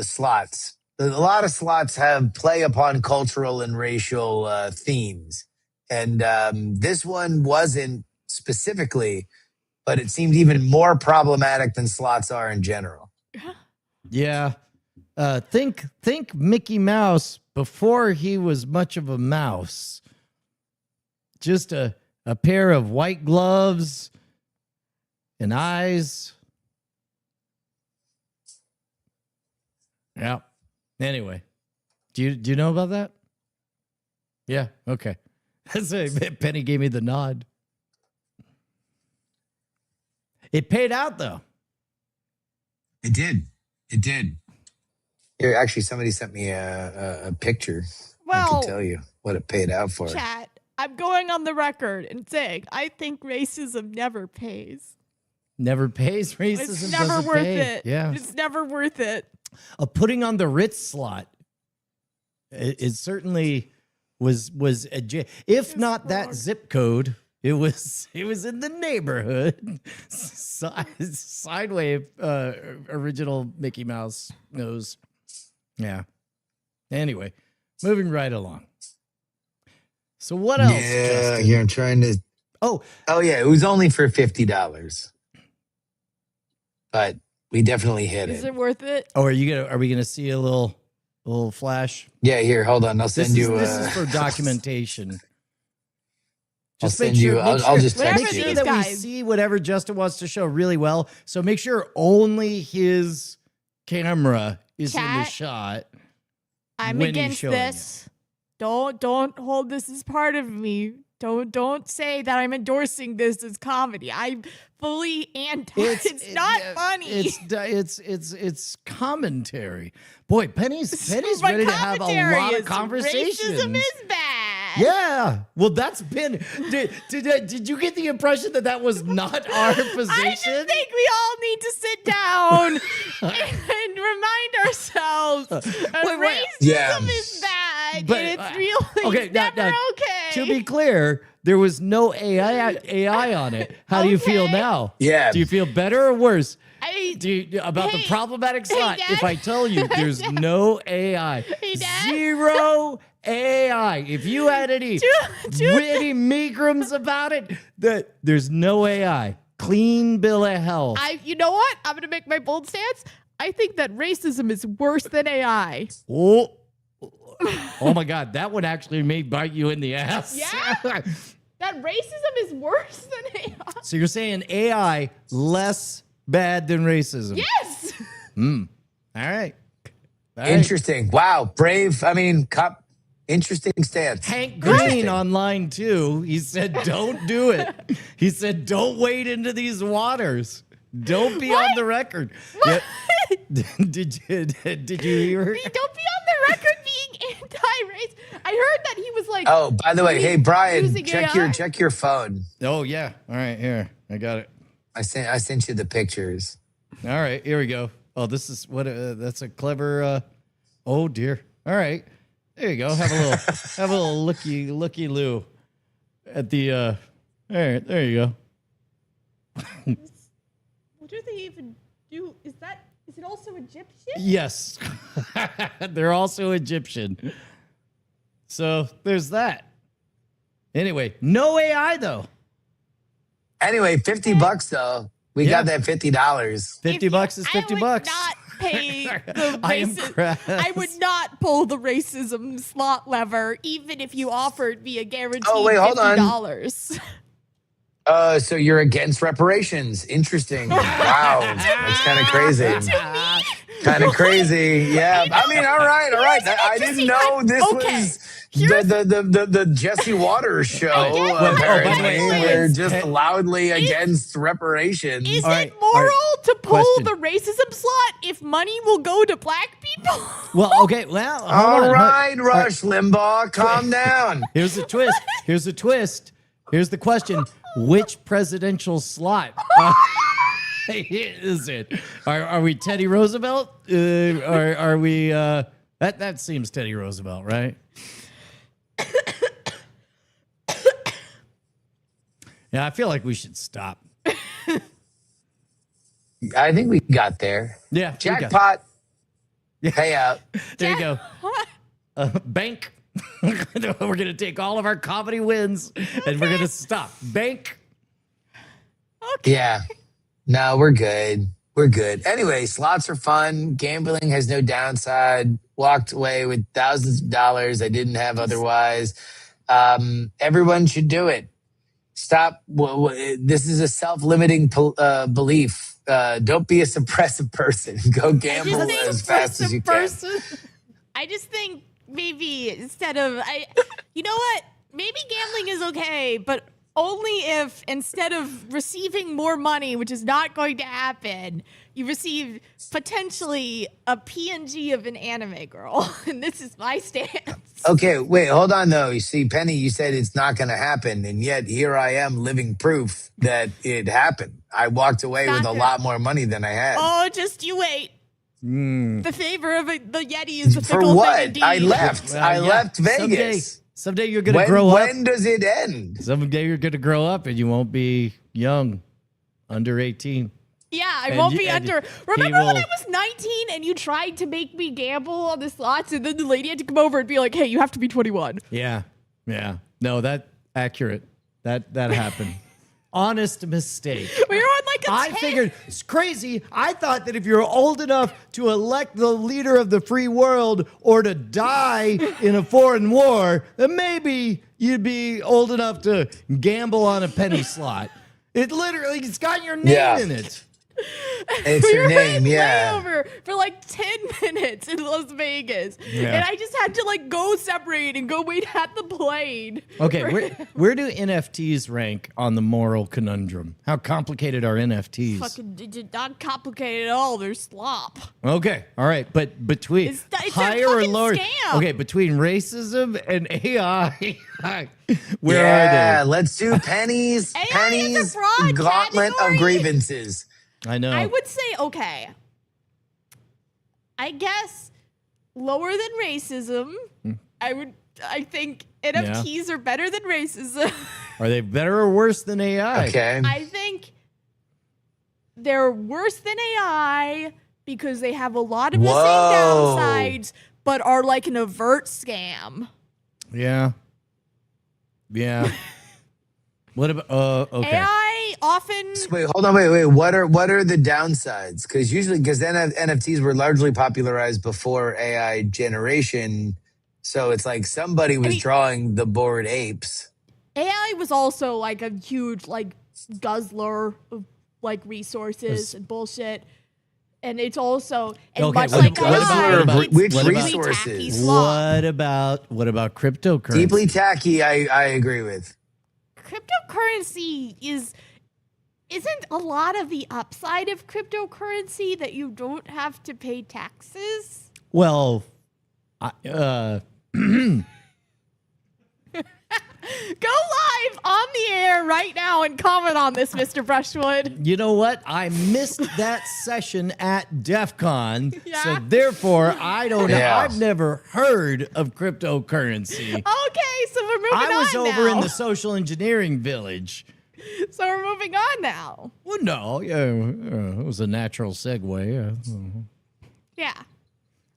slots. A lot of slots have play upon cultural and racial themes. And this one wasn't specifically, but it seemed even more problematic than slots are in general. Yeah. Think Mickey Mouse before he was much of a mouse. Just a pair of white gloves and eyes. Yeah. Anyway, do you know about that? Yeah. Okay. Penny gave me the nod. It paid out though. It did. Here, actually, somebody sent me a picture. I can tell you what it paid out for. Chat, I'm going on the record and saying I think racism never pays. Never pays? Racism It's never doesn't worth pay. it. Yeah. It's never worth it. Putting on the Ritz slot, it certainly was if not that zip code, it was in the neighborhood. Sideway original Mickey Mouse nose. Yeah. Anyway, moving right along. So what else? Yeah, Justin? here I'm trying to. Oh yeah, it was only for $50, but we definitely hit it. Is it worth it? Oh, are we gonna see a little flash? Yeah, here, hold on. I'll send you. This is for documentation. I'll just make sure that we see whatever Justin wants to show really well. So make sure only his camera is in the shot. I'm against this. Don't hold this as part of me. Don't say that I'm endorsing this as comedy. I'm fully anti. It's not funny. It's commentary. Boy, Penny's ready to have a lot of conversations. Racism is bad. Yeah. Well, that's been. Did you get the impression that was not our position? I just think we all need to sit down and remind ourselves racism is bad. But it's really never okay. To be clear, there was no AI on it. How do you feel now? Yeah. Do you feel better or worse? About the problematic slot? Dad. If I tell you there's no AI, zero AI. If you had any witty meagrams about it, there's no AI. Clean bill of health. You know what? I'm going to make my bold stance. I think that racism is worse than AI. Oh, Oh my God, that one actually may bite you in the ass. Yeah. That racism is worse than AI. So you're saying AI less bad than racism? Yes. All right. All right. Interesting. Wow. Brave. I mean, interesting stance. Hank Green online too. He said, "Don't do it." He said, "Don't wade into these waters. Don't be on the record." What? Yeah. Did you hear? Don't be on the record being anti-race. I heard that he was like. Oh, by the way, hey Brian, using AI? check your phone. Oh yeah. All right, here I got it. I sent you the pictures. All right, here we go. Oh, this is what. That's a clever. Oh dear. All right, there you go. Have a little looky loo at the. There you go. What do they even do? Is it also Egyptian? Yes, they're also Egyptian. So there's that. Anyway, no AI though. Anyway, $50 though. We got that $50. $50 is $50. I would not pay the I am I would not pull the racism slot lever, even if you offered me a guaranteed $50. So you're against reparations. Interesting. Wow. That's kind of crazy. Kind of crazy. Yeah. I mean, all right. I didn't know this was the Jesse Waters show. Apparently, we're just loudly against reparations. Is it moral to pull the racism slot if money will go to black people? Well, okay. Well, all right, Rush Limbaugh, calm down. Here's the twist. Here's the question. Which presidential slot is it? Are we Teddy Roosevelt? Are we that seems Teddy Roosevelt, right? Yeah, I feel like we should stop. I think we got there. Yeah. Jackpot. Payout. There you go. Bank. We're going to take all of our comedy wins and we're going to stop. Bank. Okay. Yeah. No, we're good. We're good. Anyway, slots are fun. Gambling has no downside. Walked away with thousands of dollars I didn't have otherwise. Everyone should do it. Stop. This is a self-limiting belief. Don't be a suppressive person. Go gamble as fast as you can. I just think maybe instead of you know what? Maybe gambling is okay, but only if instead of receiving more money, which is not going to happen, you receive potentially a PNG of an anime girl. And this is my stance. Okay, wait, hold on though. You see, Penny, you said it's not going to happen, and yet here I am living proof that it happened. I walked away with a lot more money than I had. Oh, just you wait. The favor of the Yeti is the fickle for what? thing indeed. I left. I left Vegas. Someday you're going to grow up. When does it end? Someday you're going to grow up and you won't be young, under 18. Yeah, I won't be under. Remember when I was 19 and you tried to make me gamble on the slots and then the lady had to come over and be like, hey, you have to be 21. Yeah. No, that's accurate. That happened. Honest mistake. We were on like a 10. I figured it's crazy. I thought that if you're old enough to elect the leader of the free world or to die in a foreign war, then maybe you'd be old enough to gamble on a penny slot. It's got your name in it. It's your name, yeah. Over for like 10 minutes in Las Vegas. Yeah. And I just had to like go separate and go wait at the plane. Okay, where do NFTs rank on the moral conundrum? How complicated are NFTs? Fucking not complicated at all. They're slop. Okay, all right. But between it's higher or lower? Scam. Okay, between racism and AI, where are Yeah, they? let's do pennies. AI Pennies, is a fraud gauntlet category. of grievances. I know. I would say, okay, I guess lower than racism. I think NFTs are better than racism. Are they better or worse than AI? Okay. I think they're worse than AI because they have a lot of the same downsides, but are like an overt scam. Yeah. What about? Okay. AI often. Wait, hold on. Wait. What are the downsides? Because NFTs were largely popularized before AI generation. So it's like somebody was drawing the Bored Apes. AI was also like a huge like guzzler of like resources and bullshit. And it's also much like which resources? What about cryptocurrency? Deeply tacky, I agree with. Cryptocurrency isn't a lot of the upside of cryptocurrency that you don't have to pay taxes? Well, Go live on the air right now and comment on this, Mr. Brushwood. You know what? I missed that session at DEF CON, so therefore I don't know. I've never heard of cryptocurrency. Okay, so we're moving on now. I was over in the social engineering village. So we're moving on now. Well, no, it was a natural segue. Yeah.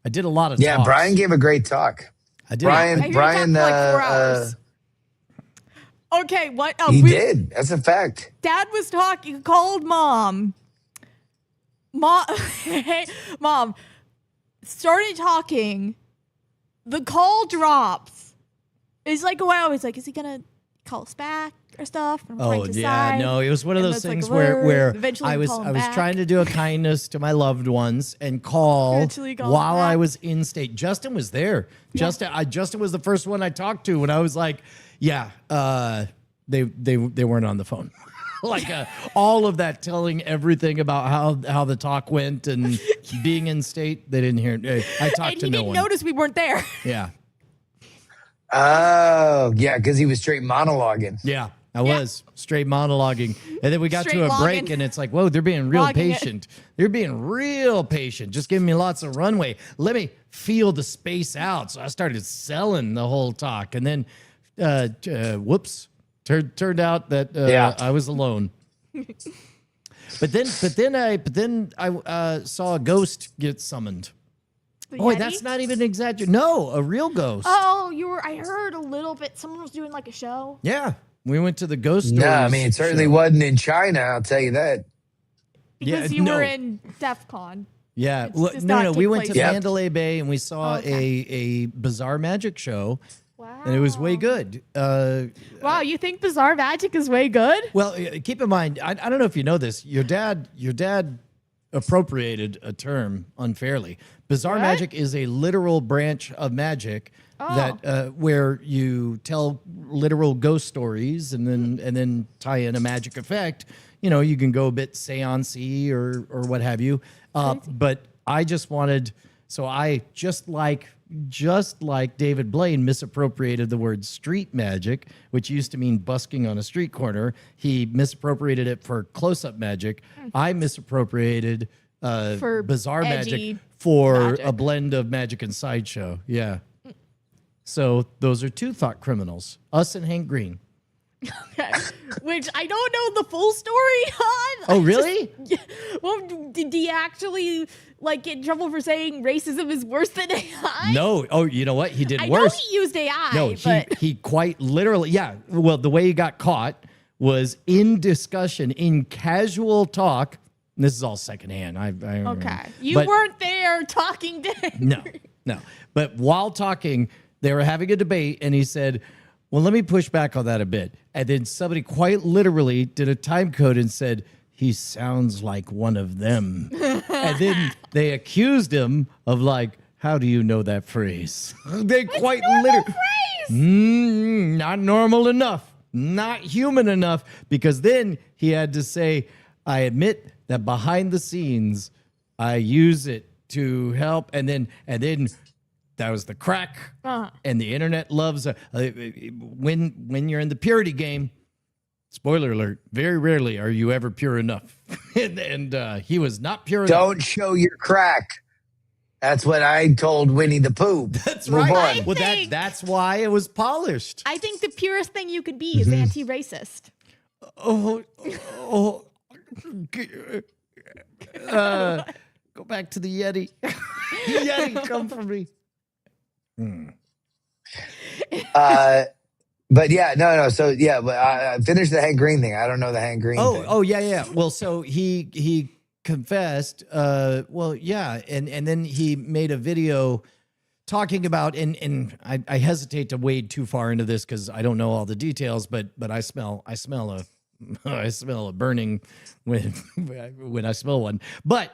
I did a lot of talks. Yeah, Brian gave a great talk. I did. Brian, like 4 hours. Okay, what? He did. That's a fact. Dad was talking, called Mom. Hey, Mom, started talking. The call drops. It's like, wow, he's like, is he going to call us back or stuff? Oh, yeah, no, it was one of those things where I was trying to do a kindness to my loved ones and call while I was in state. Justin was there. Yeah. Justin was the first one I talked to when I was like, they weren't on the phone. Like all of that, telling everything about how the talk went and being in state, they didn't hear it. I talked to no one. He didn't notice we weren't there. Yeah. Oh, yeah, because he was straight monologuing. Yeah, I was straight monologuing. And then we got to a break and it's like, whoa, they're being real patient. They're being real patient. Just giving me lots of runway. Let me feel the space out. So I started selling the whole talk. And then, whoops, turned out that I was alone. But then I saw a ghost get summoned. Boy, that's not even an exaggeration. No, a real ghost. Oh, I heard a little bit. Someone was doing like a show. Yeah. We went to the ghost stories. No, I mean, it certainly wasn't in China, I'll tell you that. Because you were in DEF CON. Yeah. No, we went to Mandalay Bay and we saw a bizarre magic show. Wow. And it was way good. Wow, you think bizarre magic is way good? Well, keep in mind, I don't know if you know this. Your dad appropriated a term unfairly. Bizarre magic is a literal branch of magic that where you tell literal ghost stories and then tie in a magic effect. You know, you can go a bit seance-y or what have you. But I just wanted, so I just like David Blaine misappropriated the word street magic, which used to mean busking on a street corner. He misappropriated it for close-up magic. I misappropriated for bizarre magic for a blend of magic and sideshow. Yeah. So those are two thought criminals, us and Hank Green. Okay. Which I don't know the full story on. Oh, really? Well, did he actually like get in trouble for saying racism is worse than AI? No. Oh, you know what? He did worse. I know he used AI. No, he quite literally, yeah. Well, the way he got caught was in discussion, in casual talk. And this is all secondhand. I okay. You weren't there talking to him. No. But while talking, they were having a debate, and he said, well, let me push back on that a bit. And then somebody quite literally did a time code and said, he sounds like one of them. And then they accused him of like, how do you know that phrase? They quite literally. Not normal enough. Not human enough. Because then he had to say, I admit that behind the scenes, I use it to help. And then that was the crack. And the internet loves when you're in the purity game. Spoiler alert: very rarely are you ever pure enough. and he was not pure enough. Don't show your crack. That's what I told Winnie the Pooh. That's right. Well, that's why it was polished. I think the purest thing you could be is anti-racist. Go back to the Yeti. Yeti, come for me. But yeah, no. So yeah, but I finished the Hank Green thing. I don't know the Hank Green thing. Oh yeah. Well, so he confessed. Well, yeah, and then he made a video talking about, and I hesitate to wade too far into this because I don't know all the details, but I smell a burning when I smell one. But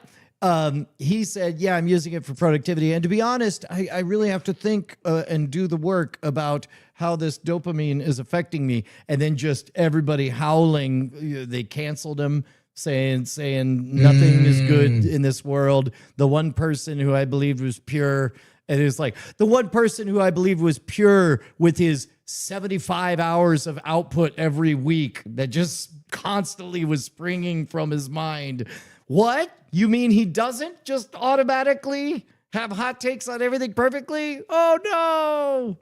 he said, yeah, I'm using it for productivity. And to be honest, I really have to think and do the work about how this dopamine is affecting me. And then just everybody howling, they canceled him, saying nothing is good in this world. The one person who I believed was pure, and it was like the one person who I believed was pure with his 75 hours of output every week that just constantly was springing from his mind. What? You mean he doesn't just automatically have hot takes on everything perfectly? Oh, no.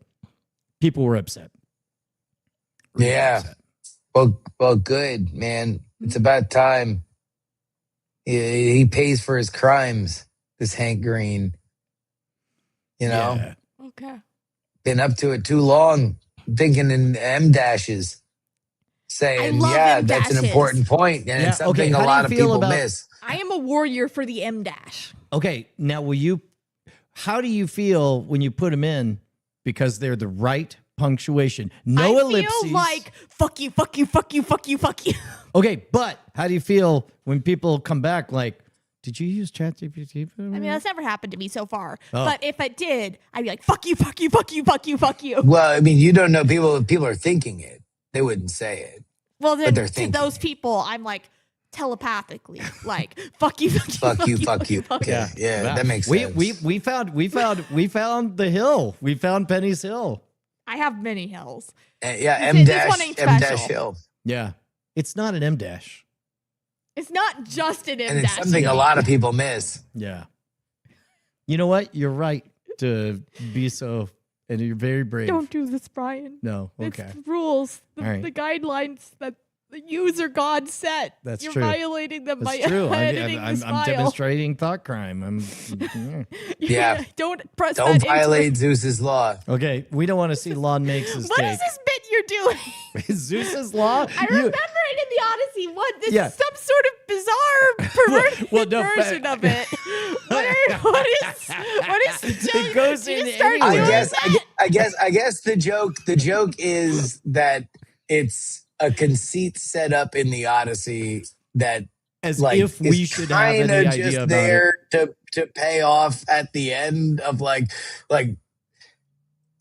People were upset. Yeah. Well, good, man. It's about time. He pays for his crimes, this Hank Green. You know? Yeah. Okay. Been up to it too long, thinking in M dashes. Saying, yeah, that's an important point, and it's something a lot of people miss. I am a warrior for the M dash. Okay, now how do you feel when you put them in because they're the right punctuation? No ellipses. I feel like fuck you, fuck you, fuck you, fuck you, fuck you. Okay, but how do you feel when people come back like, did you use ChatGPT? I mean, that's never happened to me so far. Oh. But if it did, I'd be like, fuck you, fuck you, fuck you, fuck you, fuck you. Well, I mean, you don't know. People are thinking it. They wouldn't say it. Well, then to those people, I'm like telepathically, like fuck you, fuck you, fuck you. Yeah, that makes sense. We found the hill. We found Penny's Hill. I have many hills. M dash hill. Yeah, it's not an M dash. It's not just an M dash. And it's something a lot of people miss. Yeah. You know what? You're right to be so. And you're very brave. Don't do this, Brian. No, okay. It's the rules, the guidelines that the user God set. That's You're true. Violating them by true. editing this file. I'm demonstrating thought crime. Yeah. Don't violate Zeus's law. Okay, we don't want to see Lon makes his What take. is this bit you're doing? Zeus's law? I remember it in the Odyssey. What? This is some sort of bizarre version of it. What is it goes in I guess the joke is that it's a conceit set up in the Odyssey that as like if we should have any idea just about there it. to pay off at the end of like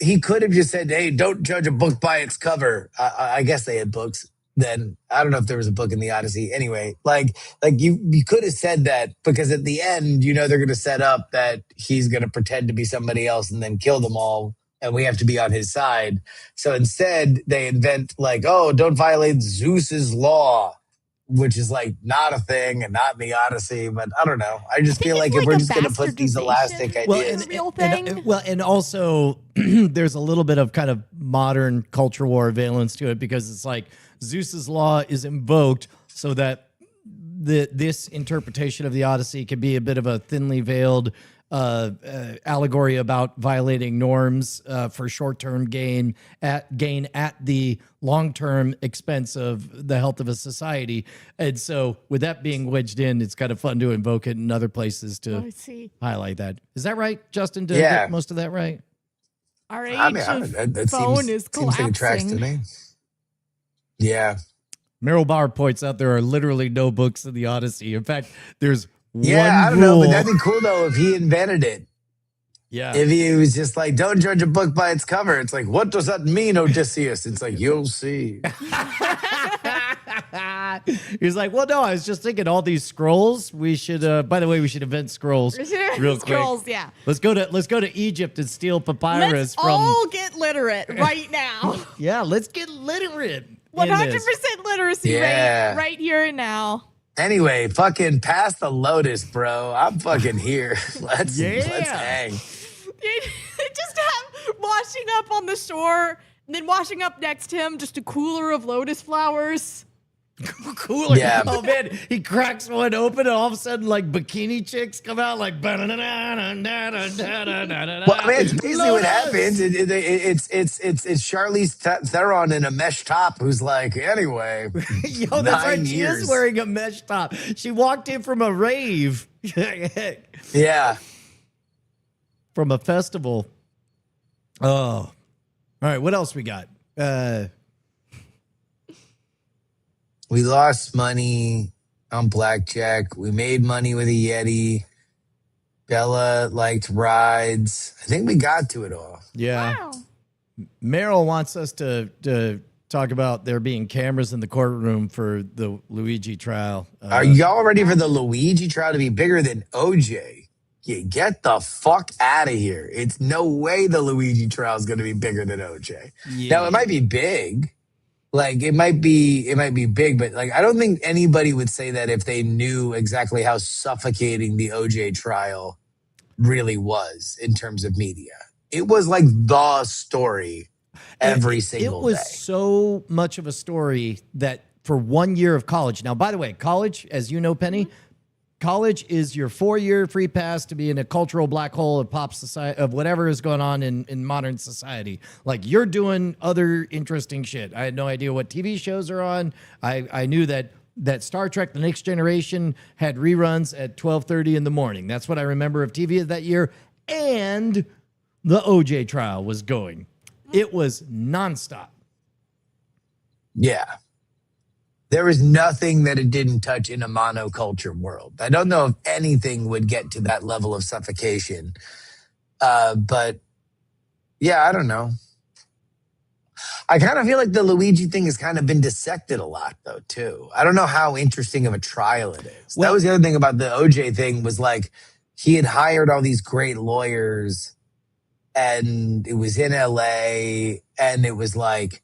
he could have just said, hey, don't judge a book by its cover. I guess they had books then. I don't know if there was a book in the Odyssey. Anyway, like you could have said that because at the end, they're going to set up that he's going to pretend to be somebody else and then kill them all. And we have to be on his side. So instead, they invent like, oh, don't violate Zeus's law, which is like not a thing and not in the Odyssey. But I don't know. I just feel like if we're just going to put these elastic ideas. And also there's a little bit of kind of modern culture war valence to it because it's like Zeus's law is invoked so that this interpretation of the Odyssey can be a bit of a thinly veiled allegory about violating norms for short-term gain at the long-term expense of the health of a society. And so with that being wedged in, it's kind of fun to invoke it in other places to highlight that. Is that right, Justin? Did I get most of that right? Our age of phone is collapsing. Seems like it tracks to me. Yeah. Meryl Bauer points out there are literally no books in the Odyssey. In fact, there's I don't know, but that'd be cool though if he invented it. Yeah. If he was just like, don't judge a book by its cover. It's like, what does that mean, Odysseus? It's like, you'll see. He's like, well, no, I was just thinking all these scrolls. We should, by the way, we should invent scrolls real quick. Scrolls, yeah. Let's go to Egypt and steal papyrus Let's all get literate right now. Yeah, let's get literate. 100% literacy rate right here and now. Anyway, fucking pass the Lotus, bro. I'm fucking here. Let's hang. Just have washing up on the shore, and then washing up next to him, just a cooler of lotus flowers. Cooler. Yeah. Oh man, he cracks one open and all of a sudden like bikini chicks come out like well, I mean it's basically what happens. It's Charlize Theron in a mesh top who's like, anyway. Yo, that's right. She is wearing a mesh top. She walked in from a rave. Yeah. From a festival. Oh, all right. What else we got? We lost money on blackjack. We made money with a Yeti. Bella liked rides. I think we got to it all. Yeah. Wow. Meryl wants us to talk about there being cameras in the courtroom for the Luigi trial. Are y'all ready for the Luigi trial to be bigger than OJ? Yeah, get the fuck out of here. It's no way the Luigi trial is going to be bigger than OJ. Yeah. Now, it might be big. Like, it might be big, but like, I don't think anybody would say that if they knew exactly how suffocating the OJ trial really was in terms of media. It was like the story every single day. It was so much of a story that for 1 year of college. Now, by the way, college, as you know, Penny, college is your 4-year free pass to be in a cultural black hole of pop society, of whatever is going on in modern society. Like, you're doing other interesting shit. I had no idea what TV shows are on. I knew that Star Trek: The Next Generation had reruns at 12:30 in the morning. That's what I remember of TV that year. And the OJ trial was going. It was nonstop. Yeah. There was nothing that it didn't touch in a monoculture world. I don't know if anything would get to that level of suffocation. But yeah, I don't know. I kind of feel like the Luigi thing has kind of been dissected a lot, though, too. I don't know how interesting of a trial it is. Well, that was the other thing about the OJ thing was like he had hired all these great lawyers and it was in LA and it was like,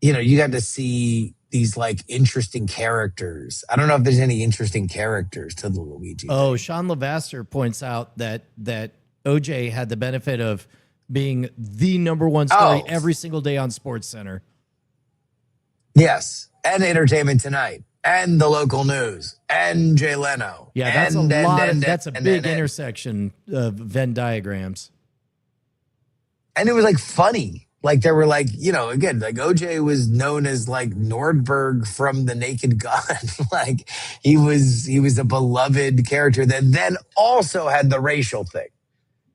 you know, you got to see these like interesting characters. I don't know if there's any interesting characters to the Luigi thing. Sean Levasseur points out that OJ had the benefit of being the number one story every single day on SportsCenter. Yes, and Entertainment Tonight, and the local news, and Jay Leno. Yeah, that's that's a big intersection of Venn diagrams. And it was like funny. Like there were like, you know, again, like OJ was known as like Nordberg from The Naked Gun. Like he was a beloved character that then also had the racial thing.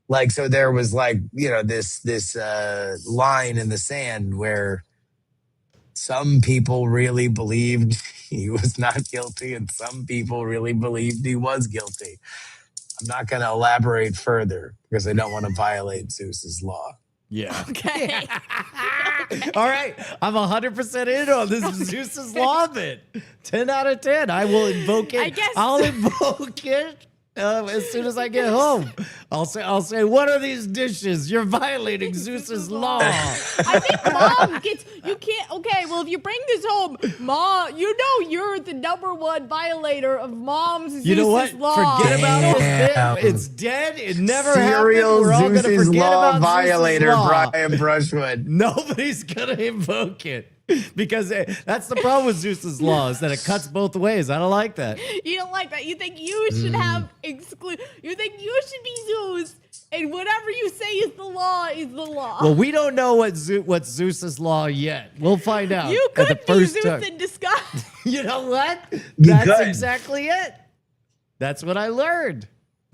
Like, so there was like, you know, this line in the sand where some people really believed he was not guilty and some people really believed he was guilty. I'm not going to elaborate further because I don't want to violate Zeus's law. Yeah. Okay. All right. I'm 100% in on this Zeus's law bit. 10 out of 10. I will invoke it. I guess. I'll invoke it as soon as I get home. I'll say, what are these dishes? You're violating Zeus's law. I think Mom gets, you can't, okay, well, if you bring this home, Mom, you know you're the number one violator of Mom's Zeus's You know what? law. Forget about it. It's dead. It never Serial happened. We're all going to Zeus's forget law about violator Zeus's law. Brian Brushwood. Nobody's going to invoke it. Because that's the problem with Zeus's law is that it cuts both ways. I don't like that. You don't like that. You think you should have you think you should be Zeus, and whatever you say is the law is the law. Well, we don't know what's Zeus's law yet. We'll find out. You at the could be first Zeus time. in disguise. You know what? That's could. exactly it. That's what I learned.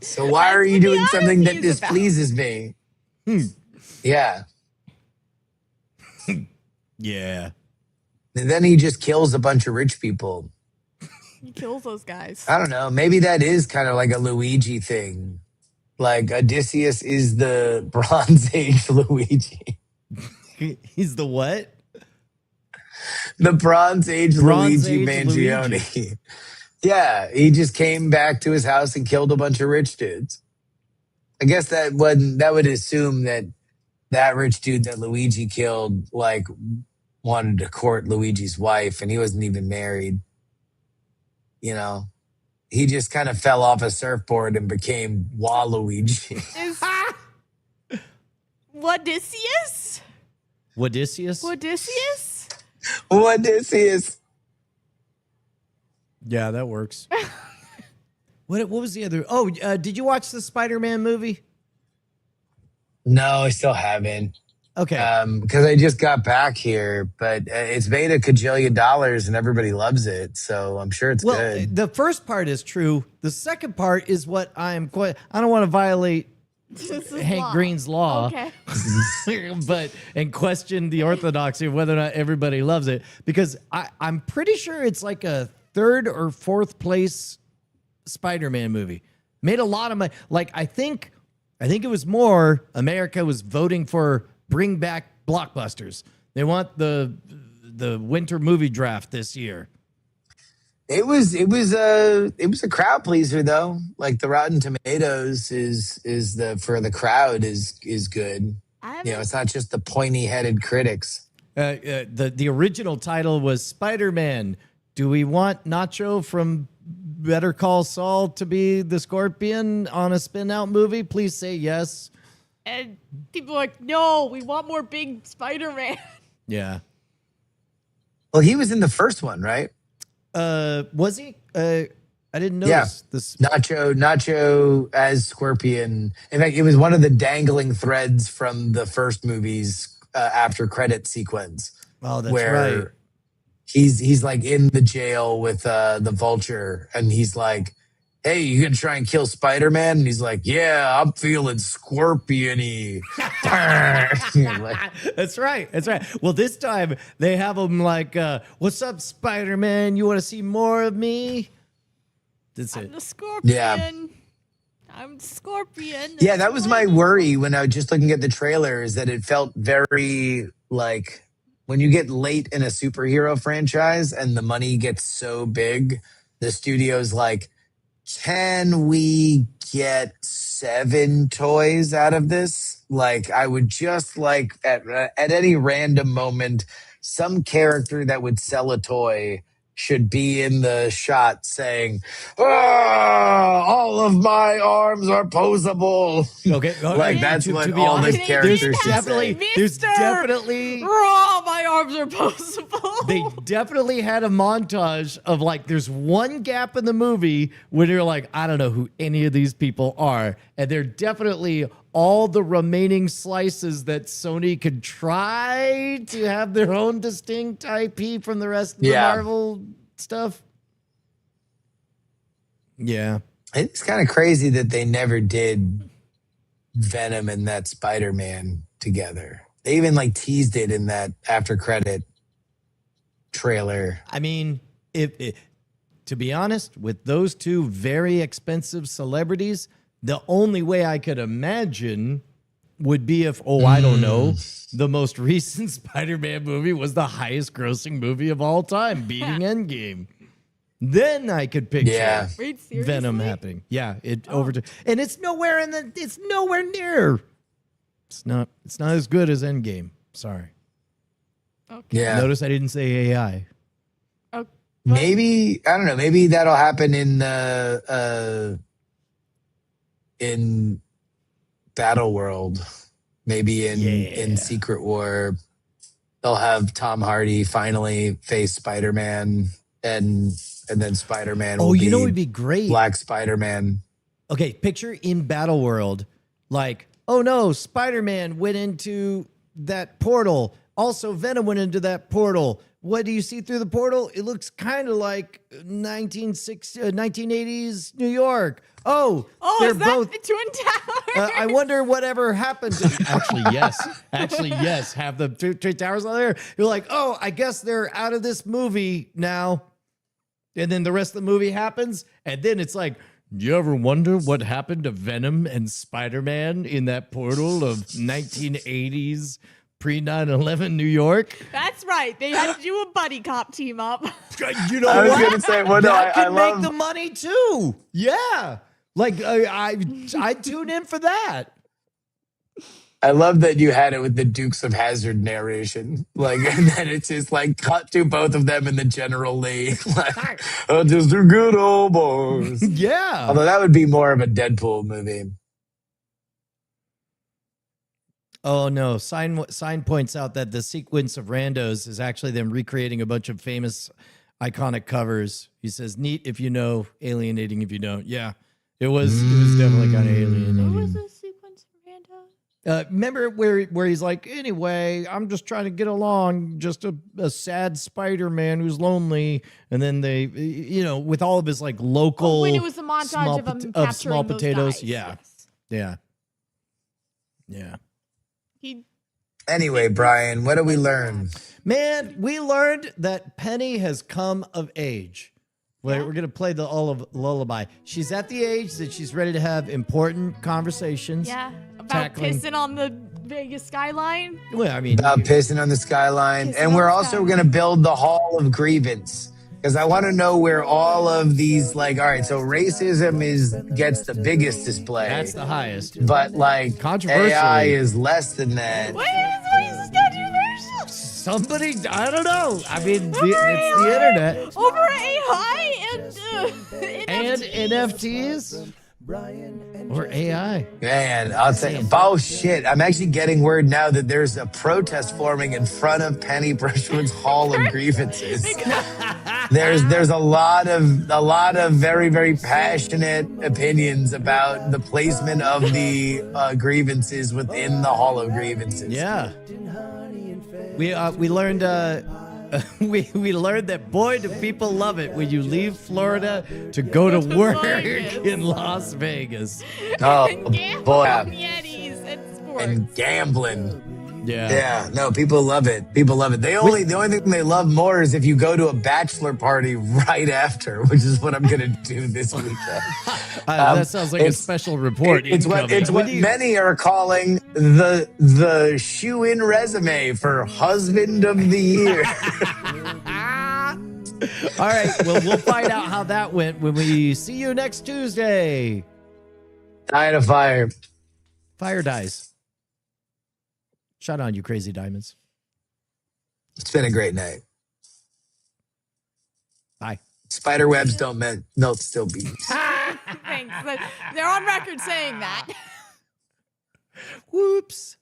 So why That's are you what the doing something that honesty is about. displeases me? Yeah. Yeah. And then he just kills a bunch of rich people. He kills those guys. I don't know. Maybe that is kind of like a Luigi thing. Like Odysseus is the Bronze Age Luigi. He's the what? The Bronze Age Bronze Luigi Age Mangione. Yeah, he just came back to his house and killed a bunch of rich dudes. I guess that would assume that rich dude that Luigi killed, like, wanted to court Luigi's wife, and he wasn't even married. You know, he just kind of fell off a surfboard and became Waluigi. Is Odysseus? Odysseus? Odysseus? Odysseus. Yeah, that works. What was the other? Oh, did you watch the Spider-Man movie? No, I still haven't. Okay. Because I just got back here, but it's made $1 kajillion and everybody loves it, so I'm sure it's good. The first part is true. The second part is what I don't want to violate Hank Green's Law. Okay. and question the orthodoxy of whether or not everybody loves it, because I'm pretty sure it's like a 3rd or 4th place Spider-Man movie. Made a lot of money. Like I think it was more America was voting for bring back blockbusters. They want the winter movie draft this year. It was a crowd pleaser though. Like the Rotten Tomatoes is for the crowd is good. It's not just the pointy headed critics. The original title was Spider-Man. Do we want Nacho from Better Call Saul to be the Scorpion on a spin-out movie? Please say yes. And people are like, no, we want more big Spider-Man. Yeah. Well, he was in the first one, right? Was he? I didn't notice this. Nacho as Scorpion. In fact, it was one of the dangling threads from the first movie's after credit sequence. Oh, that's where right. He's like in the jail with the Vulture, and he's like, "Hey, you gonna try and kill Spider-Man?" And he's like, "Yeah, I'm feeling scorpion-y." That's right. That's right. Well, this time they have him like, "What's up, Spider-Man? You want to see more of me?" That's I'm it. the Scorpion. Yeah. I'm Scorpion. Yeah, that was my worry when I was just looking at the trailer, is that it felt very like when you get late in a superhero franchise and the money gets so big, the studio's like, can we get 7 toys out of this? Like, I would just like at any random moment, some character that would sell a toy should be in the shot saying, all of my arms are posable. Okay. Like, that's to what be all honest, the characters should say. There's definitely my arms are posable. They definitely had a montage of like, there's one gap in the movie where you're like, I don't know who any of these people are. And they're definitely all the remaining slices that Sony could try to have their own distinct IP from the rest of the Marvel stuff. Yeah. It's kind of crazy that they never did Venom and that Spider-Man together. They even like teased it in that after credit trailer. I mean, to be honest, with those two very expensive celebrities, the only way I could imagine would be if, I don't know, the most recent Spider-Man movie was the highest grossing movie of all time, beating Endgame. Then I could picture Venom happening. Yeah, and it's nowhere it's nowhere near. It's not as good as Endgame. Sorry. Okay. Yeah. Notice I didn't say AI. Okay. Maybe, I don't know, maybe that'll happen in Battle World. Maybe in Secret War, they'll have Tom Hardy finally face Spider-Man, and then Spider-Man will you know what would be great? Black Spider-Man. Okay, picture in Battle World, like, oh no, Spider-Man went into that portal. Also, Venom went into that portal. What do you see through the portal? It looks kind of like 1980s New York. Oh, they're is that both the Twin Towers? I wonder whatever happened to Actually, yes. Have the Twin Towers on there. You're like, oh, I guess they're out of this movie now. And then the rest of the movie happens. And then it's like, do you ever wonder what happened to Venom and Spider-Man in that portal of 1980s pre-9/11 New York? That's right. They had to do a buddy cop team up. You know I was what? going to say, well, no, That I could love make the money too. Yeah. Like, I'd tune in for that. I love that you had it with the Dukes of Hazzard narration. Like, and then it's just like cut to both of them in the General Lee. Like, just a good old boys. Yeah. Although that would be more of a Deadpool movie. Oh no! Sign points out that the sequence of randos is actually them recreating a bunch of famous, iconic covers. He says, "Neat if you know, alienating if you don't." Yeah, it was definitely kind of alienating. What was the sequence of Rando? Remember where he's like, anyway, I'm just trying to get along, just a sad Spider-Man who's lonely, and then they, with all of his like local. When it was the montage of them of capturing small those potatoes. guys. Yeah, Yes. yeah. Yeah. Anyway, Brian, what did we learn? Man, we learned that Penny has come of age. We're going to play the Olive lullaby. She's at the age that she's ready to have important conversations. Yeah, about pissing on the Vegas skyline. Well, I mean, About pissing on the skyline. And we're also going to build the Hall of Grievance. Because I want to know where all of these, like, all right, so racism gets the biggest display. That's the highest. But, like, Controversially. AI is less than that. What is this controversial? Somebody, I don't know. I mean, it's the internet. Over AI And NFTs? Or AI. Man, I'll say, bullshit. I'm actually getting word now that there's a protest forming in front of Penny Brushwood's Hall of Grievances. There's a lot of very, very passionate opinions about the placement of the grievances within the Hall of Grievances. Yeah. We learned we learned that boy do people love it when you leave Florida to go to work in Las Vegas. Oh boy, Yetis and sports. and gambling. Yeah. No, people love it. People love it. The only thing they love more is if you go to a bachelor party right after, which is what I'm gonna do this weekend. That sounds like a special report. It's what many are calling the shoe-in resume for husband of the year. All right. Well, we'll find out how that went when we see you next Tuesday. Died of fire. Fire dies. Shut on, you crazy diamonds. It's been a great night. Bye. Spider webs don't melt still beats. Thanks. They're on record saying that. Whoops.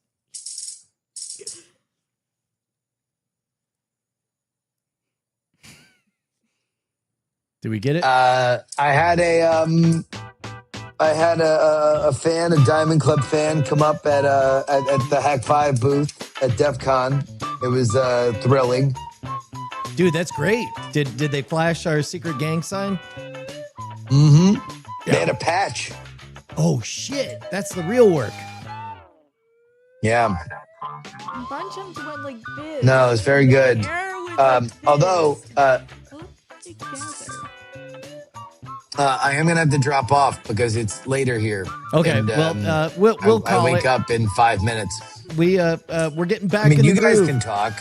Did we get it? I had a fan, a Diamond Club fan, come up at the Hack 5 booth at DEF CON. It was thrilling. Dude, that's great. Did they flash our secret gang sign? Mm-hmm. They had a patch. Oh, shit. That's the real work. Yeah. A bunch of them went like this. No, it's very good. Although, I am going to have to drop off because it's later here. Okay, And, we'll call I wake it. up in 5 minutes. We're getting back I mean, in you the guys groove. can talk,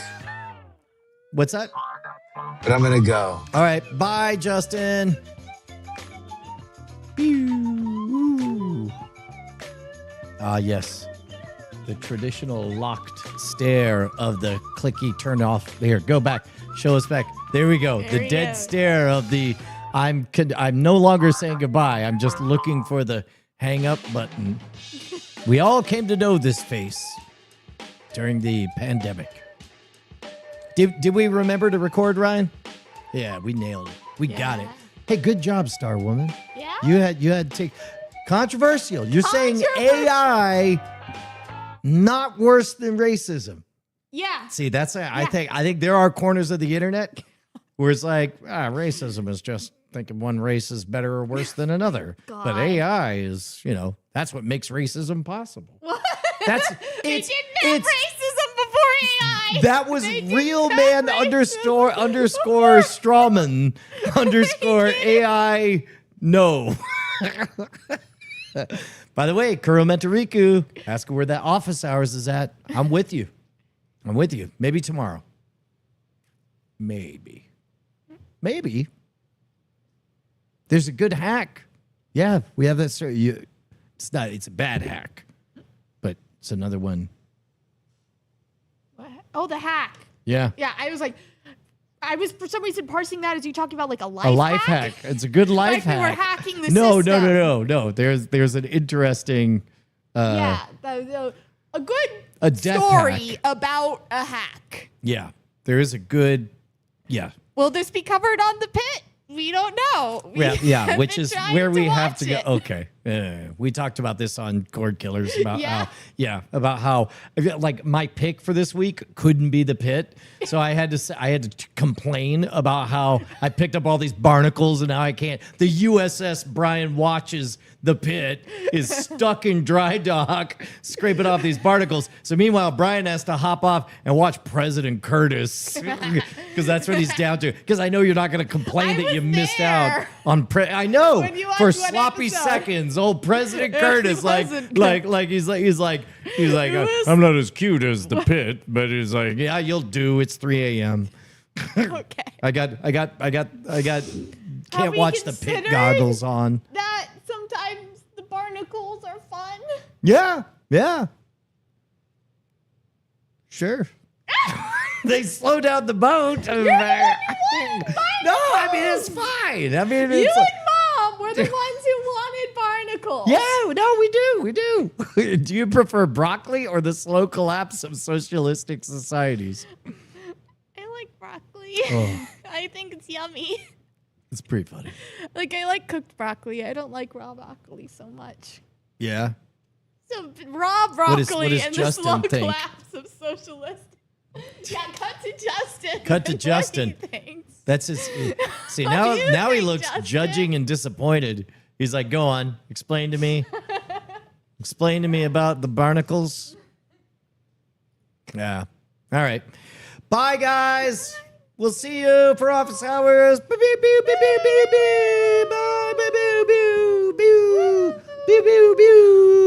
What's that? but I'm going to go. All right. Bye, Justin. Pew. Ah, yes. The traditional locked stare of the clicky turn off. Here, go back. Show us back. There we go. There The he dead is. stare of the I'm no longer saying goodbye. I'm just looking for the hang up button. We all came to know this face during the pandemic. Did we remember to record, Ryan? Yeah, we nailed it. We got it. Hey, good job, Star Woman. Yeah? You had to take controversial. You're saying AI not worse than racism. Yeah. See, that's I think there are corners of the internet where it's like racism is just thinking one race is better or worse than another. But God. AI is, that's what makes racism possible. What? That's They didn't have racism before AI. That was They didn't real have man racism underscore Strawman underscore AI. No. By the way, Kuro Mentariku, ask her where that office hours is at. I'm with you. Maybe tomorrow. Maybe. There's a good hack. Yeah, we have that story. It's a bad hack, but it's another one. What? Oh, the hack. Yeah. Yeah, I was for some reason parsing that as you talking about like a life hack. It's a good life like hack. we were hacking the No. system. There's an interesting. A good A death story hack. about a hack. Yeah, there is a good. Yeah. Will this be covered on the pit? We don't know. We Yeah, have which been is trying where we to have watch to go. it. Okay. We talked about this on Cord Killers about Yeah? about how like my pick for this week couldn't be the pit, so I had to complain about how I picked up all these barnacles and now I can't. The USS Brian watches the pit is stuck in dry dock, scraping off these barnacles. So meanwhile, Brian has to hop off and watch President Curtis because that's what he's down to. Because I know you're not going to complain that you missed out on. I know When you watch for one sloppy episode. seconds, old President Curtis, wasn't. he's like, I'm not as cute as the pit, but he's like, yeah, you'll do. It's 3 a.m. Okay. I got. Have Can't we watch the pit considered goggles on. That sometimes the barnacles are fun. Yeah. Sure. They slow down the boat. No, I mean it's fine. I mean You it's and Mom were the ones who wanted barnacles. yeah. No, we do. Do you prefer broccoli or the slow collapse of socialistic societies? I like broccoli. Oh. I think it's yummy. It's pretty funny. Like, I like cooked broccoli. I don't like raw broccoli so much. Yeah. So raw broccoli does and Justin the slow think? collapse of socialist. Yeah, cut to Justin. Cut to What Justin. he thinks. That's his. See What now do you he think, looks Justin? judging and disappointed. He's like, go on, explain to me. Explain to me about the barnacles. Yeah. All right. Bye, guys. We'll see you for office hours. Bye, bye, bye, bye, bye, bye, bye. Bye, bye, bye, bye, bye, bye, bye, bye.